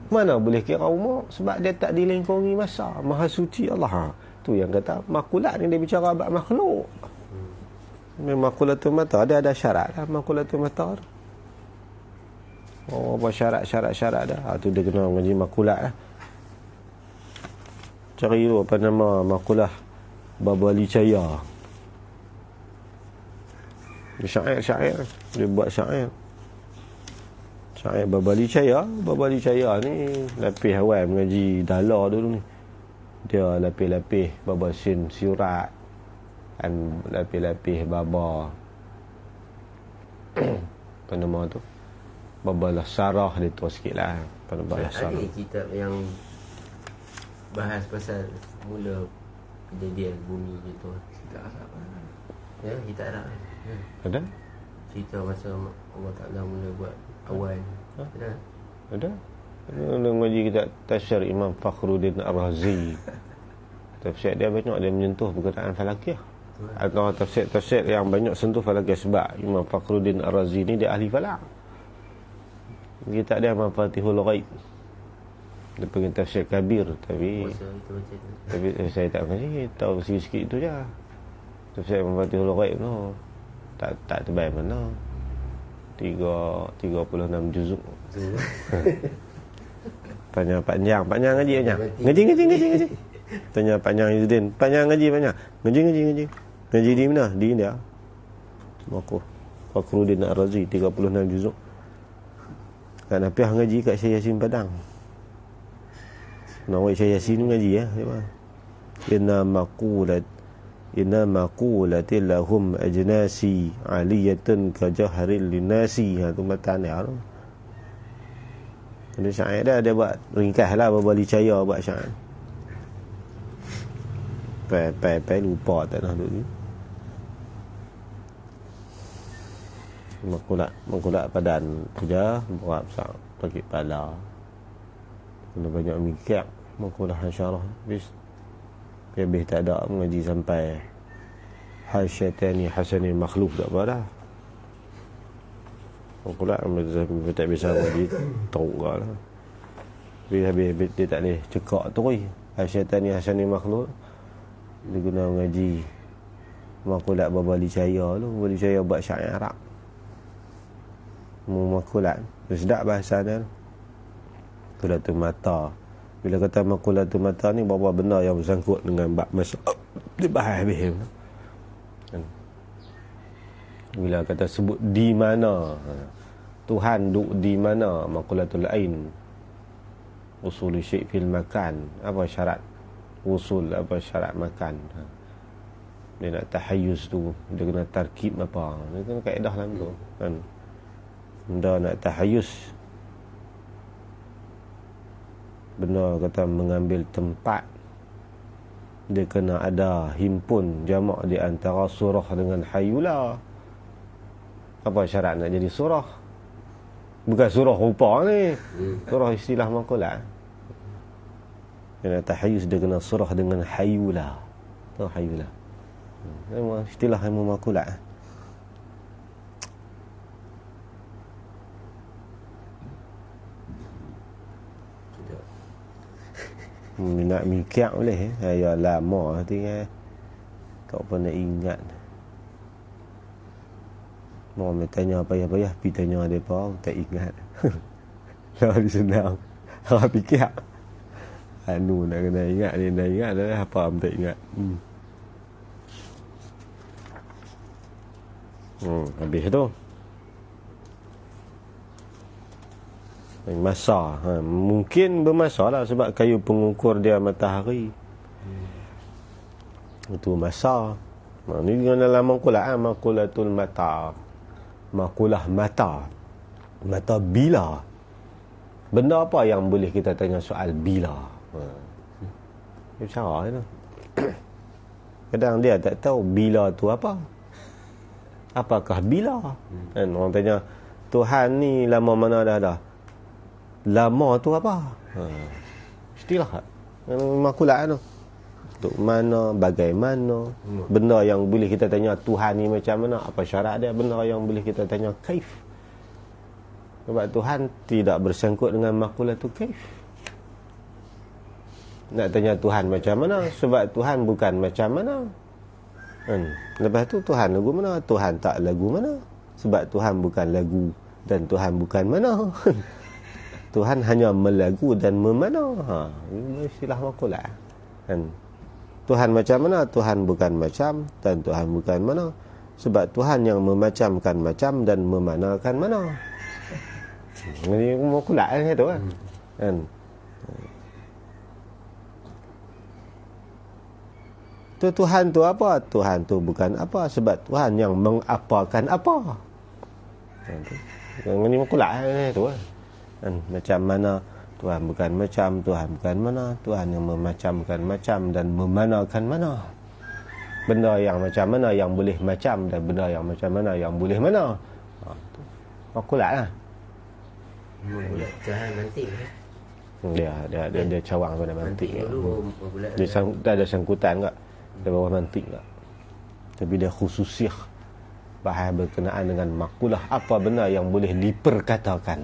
Mana boleh kira umak? Sebab dia tak dilengkungi masa. Maha suci Allah. Tu yang kata makulat ni dia bicara abad makhluk. Memang makulatul mata dia ada syarat lah makulatul mata tu. Apa syarat dah. Tu dia kena mengaji makulat lah. Cari tu apa nama makulah Babali Cahaya. Syair dia buat syair Babali Cahaya ni lapis awal mengaji dalar dulu ni. Dia lapis-lapis baba sin sirat dan lapis-lapis baba apa nama tu baba sarah dia tu sikitlah baba sarah. Ada kitab yang bahas pasal mula kejadian bumi gitu. Kita Arab. Ya, kita Arab. Ada? Cerita masa Allah Ta'ala mula buat awal. Ada? Ada ngaji kita tafsir Imam Fakhruddin Ar-Razi. Tafsir dia banyak dia menyentuh perkataan falakiyah. Atau tafsir yang banyak sentuh falakiyah sebab Imam Fakhruddin Ar-Razi ni dia ahli falak. Kita dia Mafatihul Ghaib. Dia panggil tafsir kabir tapi saya tak ngaji, tahu sikit-sikit itu je. Tafsir Mafatihul Ghaib tu tak terbaik mana. 36 juzuk. Tanya panjang ngaji banyak. Ngaji. Tanya panjang Izzuddin. Panjang ngaji banyak. Ngaji. Ngaji di mana? Di India. Mako Fakhruddin Ar-Razi 36 juzuk. Kan apa ngaji kat Syekh Yasin Padang. Nak Syekh Yasin ngaji ya. Inna maqulatil lahum ajnasi aliyatan ka jahril linasi. Tu matan dia tu. Ada syair dia buat ringkas lah Babali Cahaya buat syair. Pai lupa tak nak duduk ni. Mengkulat padan puja buat sak pakai pala. Kena banyak mikir mengkulat hasyarah. Habis tak ada mengaji sampai Hasyatani hasanil makhluf tak apa dah. Pula tak bisa dia tahu lah. Habis dia tak boleh cekak terus. Hasyatani hasanil makhluf. Dia guna mengaji makulat Babali Cahaya tu. Babali Cahaya buat syair Arab. Makulat. Sedap bahasa dia. Makulatul mata. Bila kata makulatul mata ni berapa benda yang bersangkut dengan bab masalah. Dia bahas habis. Bila kata sebut di mana, Tuhan duduk di mana, makulatul ain. Usul syai' fil makan. Apa syarat usul, apa syarat makan. Dia nak tahayyuz tu, dia kena tarkib apa. Dia kena kaedah dalam tu kan. Benda nak tahayyuz, benda kata mengambil tempat, dia kena ada himpun jamak di antara surah dengan hayula. Apa syarat nak jadi surah? Bukan surah rupa ni, surah istilah makulat. Dia nak tahayyuz, dia kena surah dengan hayula. Tu hayula. Istilah ilmu makulat. Nak mikir boleh. Ya lama tinggal. Tak pernah ingat. Mau tanya payah-payah, pergi tanya mereka, tak ingat. Lalu senang. Orang fikir. Anu nak kena ingat, dia nak ingat adalah apa pun tak ingat. Habis tu. Masa. Mungkin bermasalah sebab kayu pengukur dia matahari. Itu masa. Ini dalam makulah, makulatul mata. Makulah mata. Mata bila. Benda apa yang boleh kita tanya soal bila? Cara tu. Kadang dia tak tahu bila tu apa. Apakah bila? Kan orang tanya, Tuhan ni lama mana dah? Lama tu apa? Istilah makulah tu. Untuk mana, bagaimana, benda yang boleh kita tanya Tuhan ni macam mana, apa syarat dia, benda yang boleh kita tanya kaif. Sebab Tuhan tidak bersangkut dengan makulah tu kaif. Nak tanya Tuhan macam mana, sebab Tuhan bukan macam mana. Lepas tu Tuhan lagu mana, Tuhan tak lagu mana, sebab Tuhan bukan lagu dan Tuhan bukan mana. Tuhan hanya melagu dan memana. Istilah makulah kan. Tuhan macam mana, Tuhan bukan macam, dan Tuhan bukan mana, sebab Tuhan yang memacamkan macam dan memanakan mana. Ini makulah tu kan. Tu Tuhan tu apa? Tuhan tu bukan apa, sebab Tuhan yang mengapakan apa. Ini makulah tu kan. Macam mana Tuhan bukan macam, Tuhan bukan mana, Tuhan yang memacamkan macam dan memanakan mana. Benda yang macam mana yang boleh macam, dan benda yang macam mana yang boleh mana. Makulat lah. Tuhan mantik Dia cawang pada mantik. Dia ada sangkutan tak? Dia bawah mantik tak? Tapi dia khususiah bahas berkenaan dengan makulah. Apa benda yang boleh diperkatakan.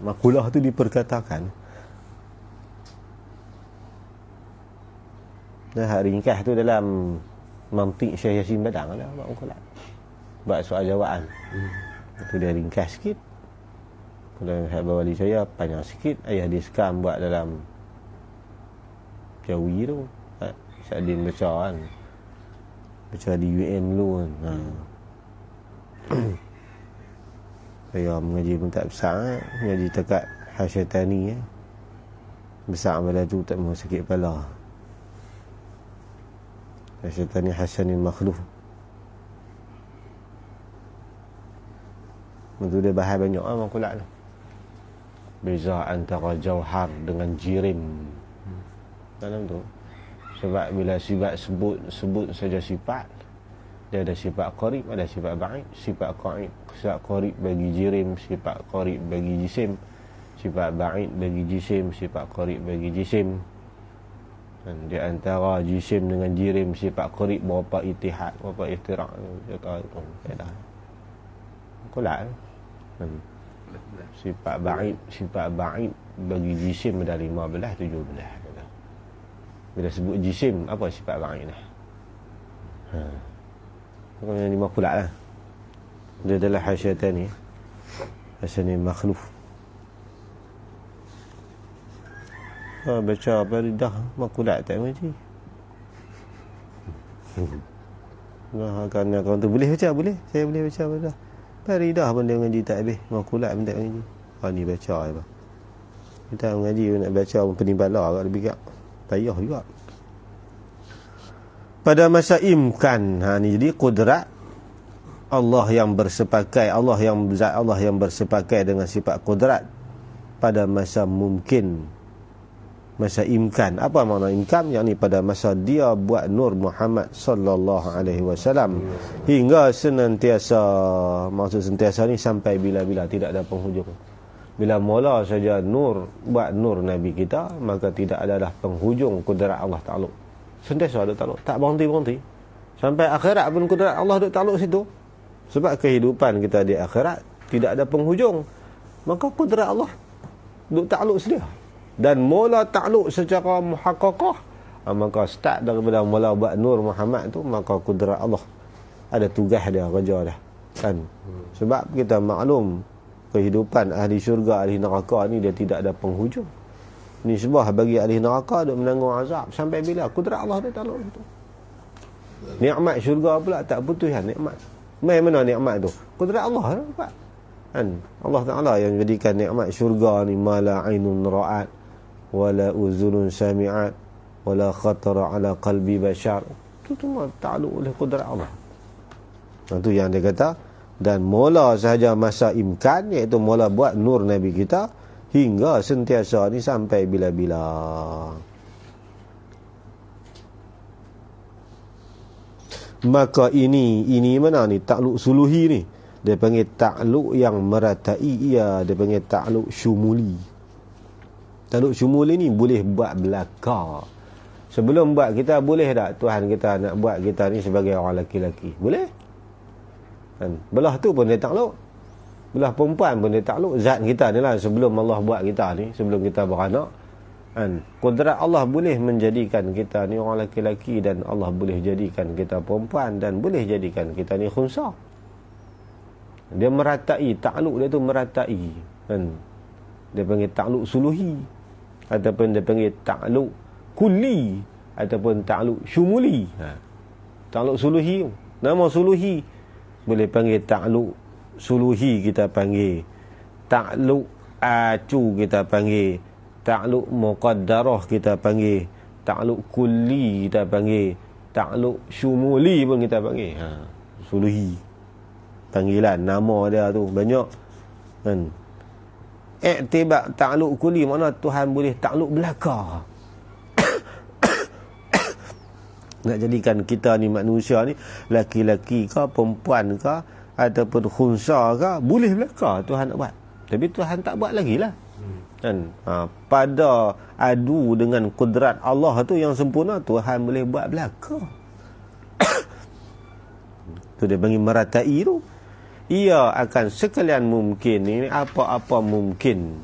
Makulah tu diperkatakan. Nah, ringkas tu dalam mantik Syekh Yasin Badang lah makulah. Buat soal jawaan. Itu dia ringkas sikit. Kalau Habib Wali saya panjang sikit. Ayah dia sekam buat dalam Jawi tu. Syadin baca kan. Baca di UM dulu kan. Saya mengaji pun tak besar. Mengaji dekat Hasyatani. Besar pada tu tak mahu sakit kepala. Hasyatani Hasanil Makhluf. Itu dia bahas banyak makulat tu. Beza antara jauhar dengan jirim. Dalam tu. Sebab bila sifat sebut saja sifat, dia ada sifat qarib, ada sifat ba'id. Sifat qarib bagi jirim, sifat qarib bagi jisim, sifat ba'id bagi jisim, sifat qarib bagi jisim. Di antara jisim dengan jirim sifat qarib berapa itihad, berapa iftirak, cakap itu dah kulak. Sifat ba'id bagi jisim ada 15 17. Bila sebut jisim, apa sifat ba'id dah? Yang 5 kulak lah. Dia adalah hasyatan ni. Hasyatan ni makhluf. Baca baridah makulat tak mengaji. Kawan tu boleh baca, boleh. Saya boleh baca baridah. Baridah pun dia mengaji tak habis. Makulat pun tak mengaji. Ni baca apa? Kita mengaji nak baca penimbala agak lebih gak. Payah juga. Pada masa imkan, ni jadi kudrat Allah yang bersepakai, Allah yang bersepakai dengan sifat kudrat pada masa mungkin, masa imkan. Apa makna imkan? Yang ni pada masa dia buat nur Muhammad sallallahu alaihi wasallam hingga senantiasa, maksud sentiasa ni sampai bila-bila, tidak ada penghujung. Bila mula saja nur buat nur Nabi kita, maka tidak ada dah penghujung kudrat Allah Ta'ala. Sentiasa ada takluk, tak berhenti-berhenti. Sampai akhirat pun kudrat Allah ada takluk situ. Sebab kehidupan kita di akhirat tidak ada penghujung, maka kudrat Allah duk takluk sedia. Dan mula takluk secara muhaqqaqah, maka start daripada mula buat nur Muhammad tu, maka kudrat Allah ada tugas dia, kerja dah kan. Sebab kita maklum kehidupan ahli syurga, ahli neraka ni dia tidak ada penghujung. Ni sebab bagi ahli neraka duk menanggung azab sampai bila kudrat Allah dia takluk itu. Nikmat syurga pula tak putus kan nikmat. Mai mana nikmat tu? Kudrat Allah dapat. Kan? Allah Taala yang jadikan nikmat syurga ni mala ainun ra'at wala uzunun sami'at wala khatara ala qalbi bashar. Itu semua takluk oleh kudrat Allah. Itu yang dia kata, dan mula sahaja masa imkan, iaitu mula buat nur Nabi kita hingga sentiasa ni sampai bila-bila. Maka ini mana ni takluk suluhi ni, dia panggil takluk yang meratai, dia panggil takluk syumuli. Takluk syumuli ni boleh buat belaka. Sebelum buat kita, boleh tak Tuhan kita nak buat kita ni sebagai orang lelaki-lelaki? Boleh kan? Belah tu pun dia takluk, belah perempuan pun dia takluk. Zat kita ni lah, sebelum Allah buat kita ni, sebelum kita beranak kan, kudrat Allah boleh menjadikan kita ni orang lelaki-lelaki, dan Allah boleh jadikan kita perempuan, dan boleh jadikan kita ni khunsa. Dia meratai, takluk dia tu meratai kan. Dia panggil takluk suluhi, ataupun dia panggil takluk kulli, ataupun takluk syumuli. Takluk suluhi, nama suluhi boleh panggil takluk suluhi, kita panggil takluk acu, kita panggil takluk muqaddarah, kita panggil takluk kulli, kita panggil takluk syumuli pun kita panggil. Suluhi panggilan nama dia tu banyak kan. Iktibar takluk kulli makna Tuhan boleh takluk belaka. Nak jadikan kita ni manusia ni, laki-laki ke perempuan ke ataupun khunsa ke, boleh belaka Tuhan nak buat. Tapi Tuhan tak buat lagi lah kan. Pada adu dengan kudrat Allah tu yang sempurna, Tuhan boleh buat belaka. Tu dia panggil meratai tu. Ia akan sekalian mungkin, ini apa-apa mungkin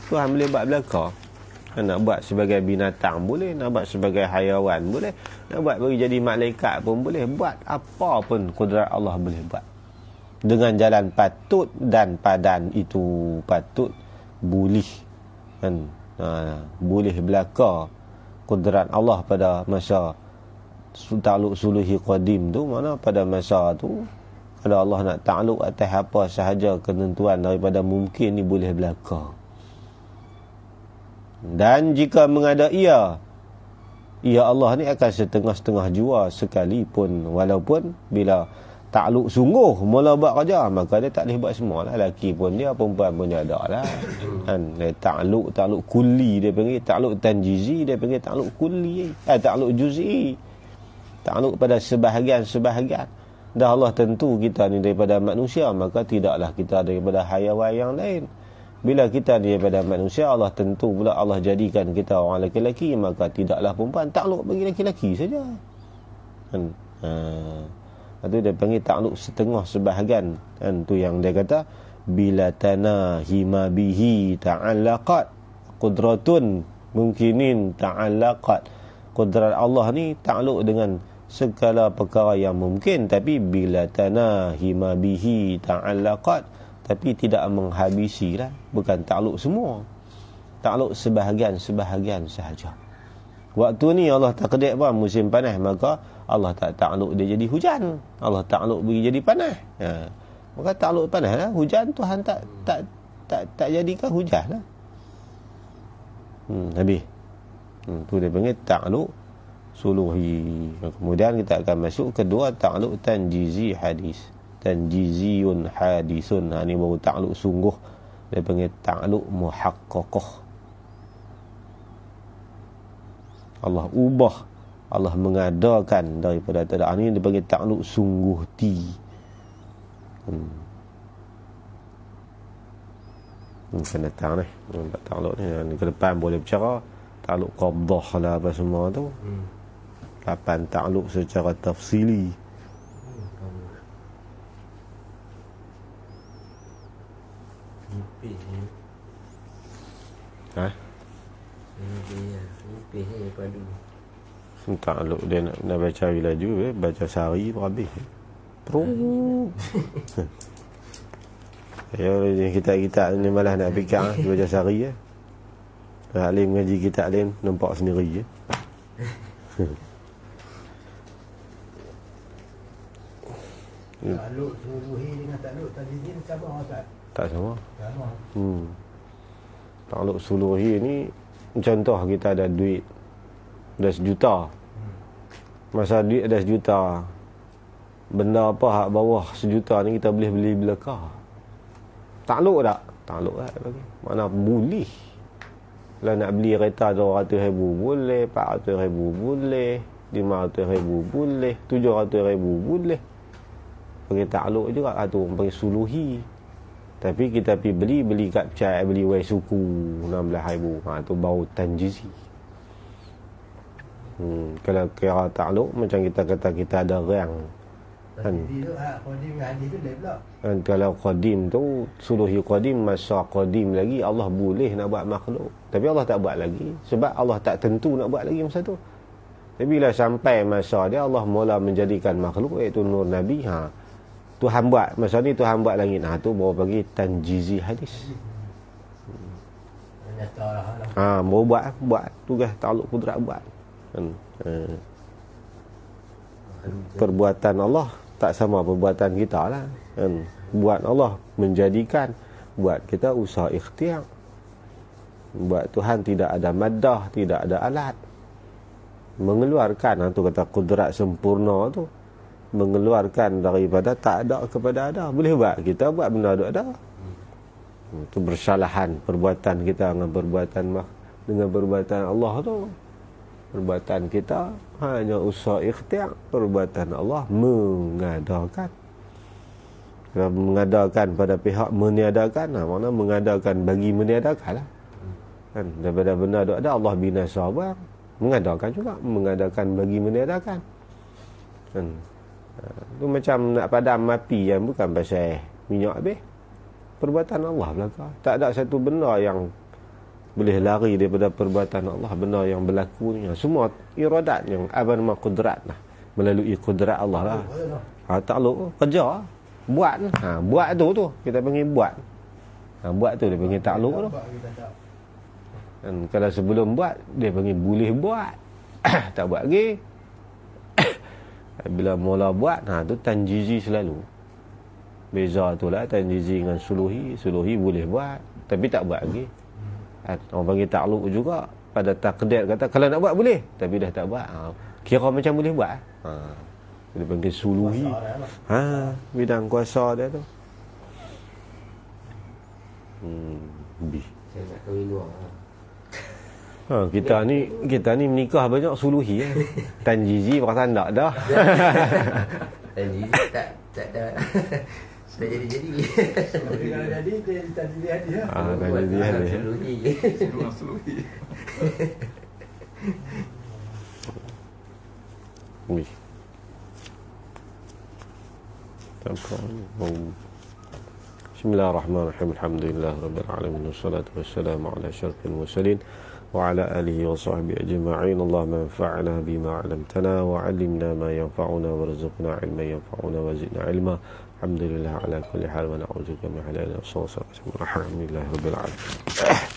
Tuhan boleh buat belaka. Nak buat sebagai binatang boleh, nak buat sebagai haiwan boleh, nak buat bagi jadi malaikat pun boleh. Buat apa pun kudrat Allah boleh buat dengan jalan patut dan padan itu. Patut boleh kan, boleh belaka kudrat Allah pada masa takluk suluhi qadim tu. Mana pada masa tu kalau Allah nak takluk atas apa sahaja ketentuan daripada mungkin ni, boleh belaka. Dan jika mengada ia Allah ni akan setengah-setengah jua sekalipun, walaupun bila takluk sungguh mula buat kerja, maka dia tak boleh buat semua lah. Lelaki pun dia, perempuan pun dia ada lah kan. Takluk kulli dia panggil, takluk tanjizi dia panggil takluk kulli, takluk juz'i, takluk pada sebahagian. Dah Allah tentu kita ni daripada manusia, maka tidaklah kita daripada haiwan yang lain. Bila kita ni daripada manusia, Allah tentu pula Allah jadikan kita orang lelaki, maka tidaklah perempuan takluk bagi lelaki saja. Kan? Itu dia panggil takluk setengah sebahagian. Kan? Tu yang dia kata bila tanahi ma bihi ta'allaqat qudratun mungkinin ta'allaqat. Kudrat Allah ni takluk dengan segala perkara yang mungkin, tapi bila tanahi ma bihi ta'allaqat, tapi tidak menghabisi lah, bukan takluk semua, takluk sebahagian sahaja. Waktu ni Allah takdir apa musim panas, maka Allah tak takluk dia jadi hujan, Allah takluk bagi jadi panas. Maka takluk panas lah, hujan Tuhan tak jadikan hujan lah. Habis. Tu dia panggil takluk suluhi. Kemudian kita akan masuk kedua, takluk tanjizi hadis. Tanjiziyun hadisun. Ni baru takluk sungguh. Dia panggil takluk muhaqqaqah. Allah ubah, Allah mengadakan daripada tak ada. Ni dia panggil takluk sungguh ti. Kena datang ni. Takluk ni ke depan boleh bercara. Takluk qabdah lah apa semua tu. 8 takluk secara tafsili. Mimpi saya padu. Takluk dia nak baca laju, baca sehari pun habis. Kita ni malah nak fikir baca sehari ya. Alim ngaji kita alim nampak sendiri ya. Takluk suluhi dengan takluk tanjizi sama tak? Tak sama. Sama. Takluk suluhi ni contoh kita ada duit ada 1 juta. Masa duit ada 1 juta, benda apa hak bawah 1 juta ni kita boleh beli belakang. Takluk tak? Takluk lah bagi. Mana boleh. Kalau nak beli kereta 200,000 boleh, 400,000 boleh, 500,000 boleh, 700,000 boleh. Panggil takluk juga tu orang panggil suluhi. Tapi kita pergi beli kat Pecai, beli wai suku 16,000. Tu baru tanjizi. Kalau kira takluk macam kita kata kita ada rang. Kan? Qadim hadis tu lain pula. Kalau qadim tu suluhi qadim, masa qadim lagi Allah boleh nak buat makhluk. Tapi Allah tak buat lagi sebab Allah tak tentu nak buat lagi masa tu. Tapi bila sampai masa dia Allah mula menjadikan makhluk iaitu nur Nabi. Tuhan buat masa ni, Tuhan buat langit. Tu baru bagi tanjizi hadis. Baru buat tugas takluk kudrat buat. Perbuatan Allah tak sama perbuatan kita lah. Buat Allah menjadikan, buat kita usaha ikhtiar. Buat Tuhan tidak ada maddah, tidak ada alat. Mengeluarkan, tu kata kudrat sempurna tu, mengeluarkan daripada tak ada kepada ada. Boleh buat, kita buat benda ada. Itu bersalahan perbuatan kita dengan perbuatan Allah tu. Perbuatan kita hanya usaha ikhtiar, perbuatan Allah mengadakan. Kalau mengadakan pada pihak meniadakan, mana mengadakan bagi meniadakan lah. Kan? Daripada benda ada Allah binasa buang, mengadakan juga, mengadakan bagi meniadakan. Kan? Itu macam nak padam api yang bukan pasal minyak habis. Perbuatan Allah belaka. Tak ada satu benda yang boleh lari daripada perbuatan Allah. Benda yang berlaku ni semua iradat yang nama kudrat lah. Melalui kudrat Allah lah. Takluk kerja buat. Buat tu kita panggil buat. Buat tu dia panggil takluk tu. Dan kalau sebelum buat dia panggil boleh buat. Tak buat lagi. Bila mula buat, tu tanjizi selalu. Beza tu lah tanjizi dengan suluhi. Suluhi boleh buat tapi tak buat lagi. Orang panggil takluk juga pada takdir kata kalau nak buat boleh tapi dah tak buat. Kira macam boleh buat. Dia panggil suluhi. Bidang kuasa dia tu. Saya nak kahwin luar. Kita ni menikah banyak suluhi Tanjizi perasaan tak dah. Tanjizi tak ada. Tak jadi-jadi. Tapi kalau jadi, dia tak jadi hadiah. Dah jadi hadiah. Wih. Bismillahirrahmanirrahim. Alhamdulillah rabbil alamin wassalatu wassalamu ala asyrafil mursalin wa ala alihi wa sahbihi ajma'in. Allahumma anfa'na bima 'allamtana wa 'allimna ma yanfa'una warzuqna 'ilman yanfa'una wa zidna 'ilma. Alhamdulillah ala kulli hal wa na'udzuka min halal wa sallallahu alaihi wa sallam. Alhamdulillah rabbil alamin.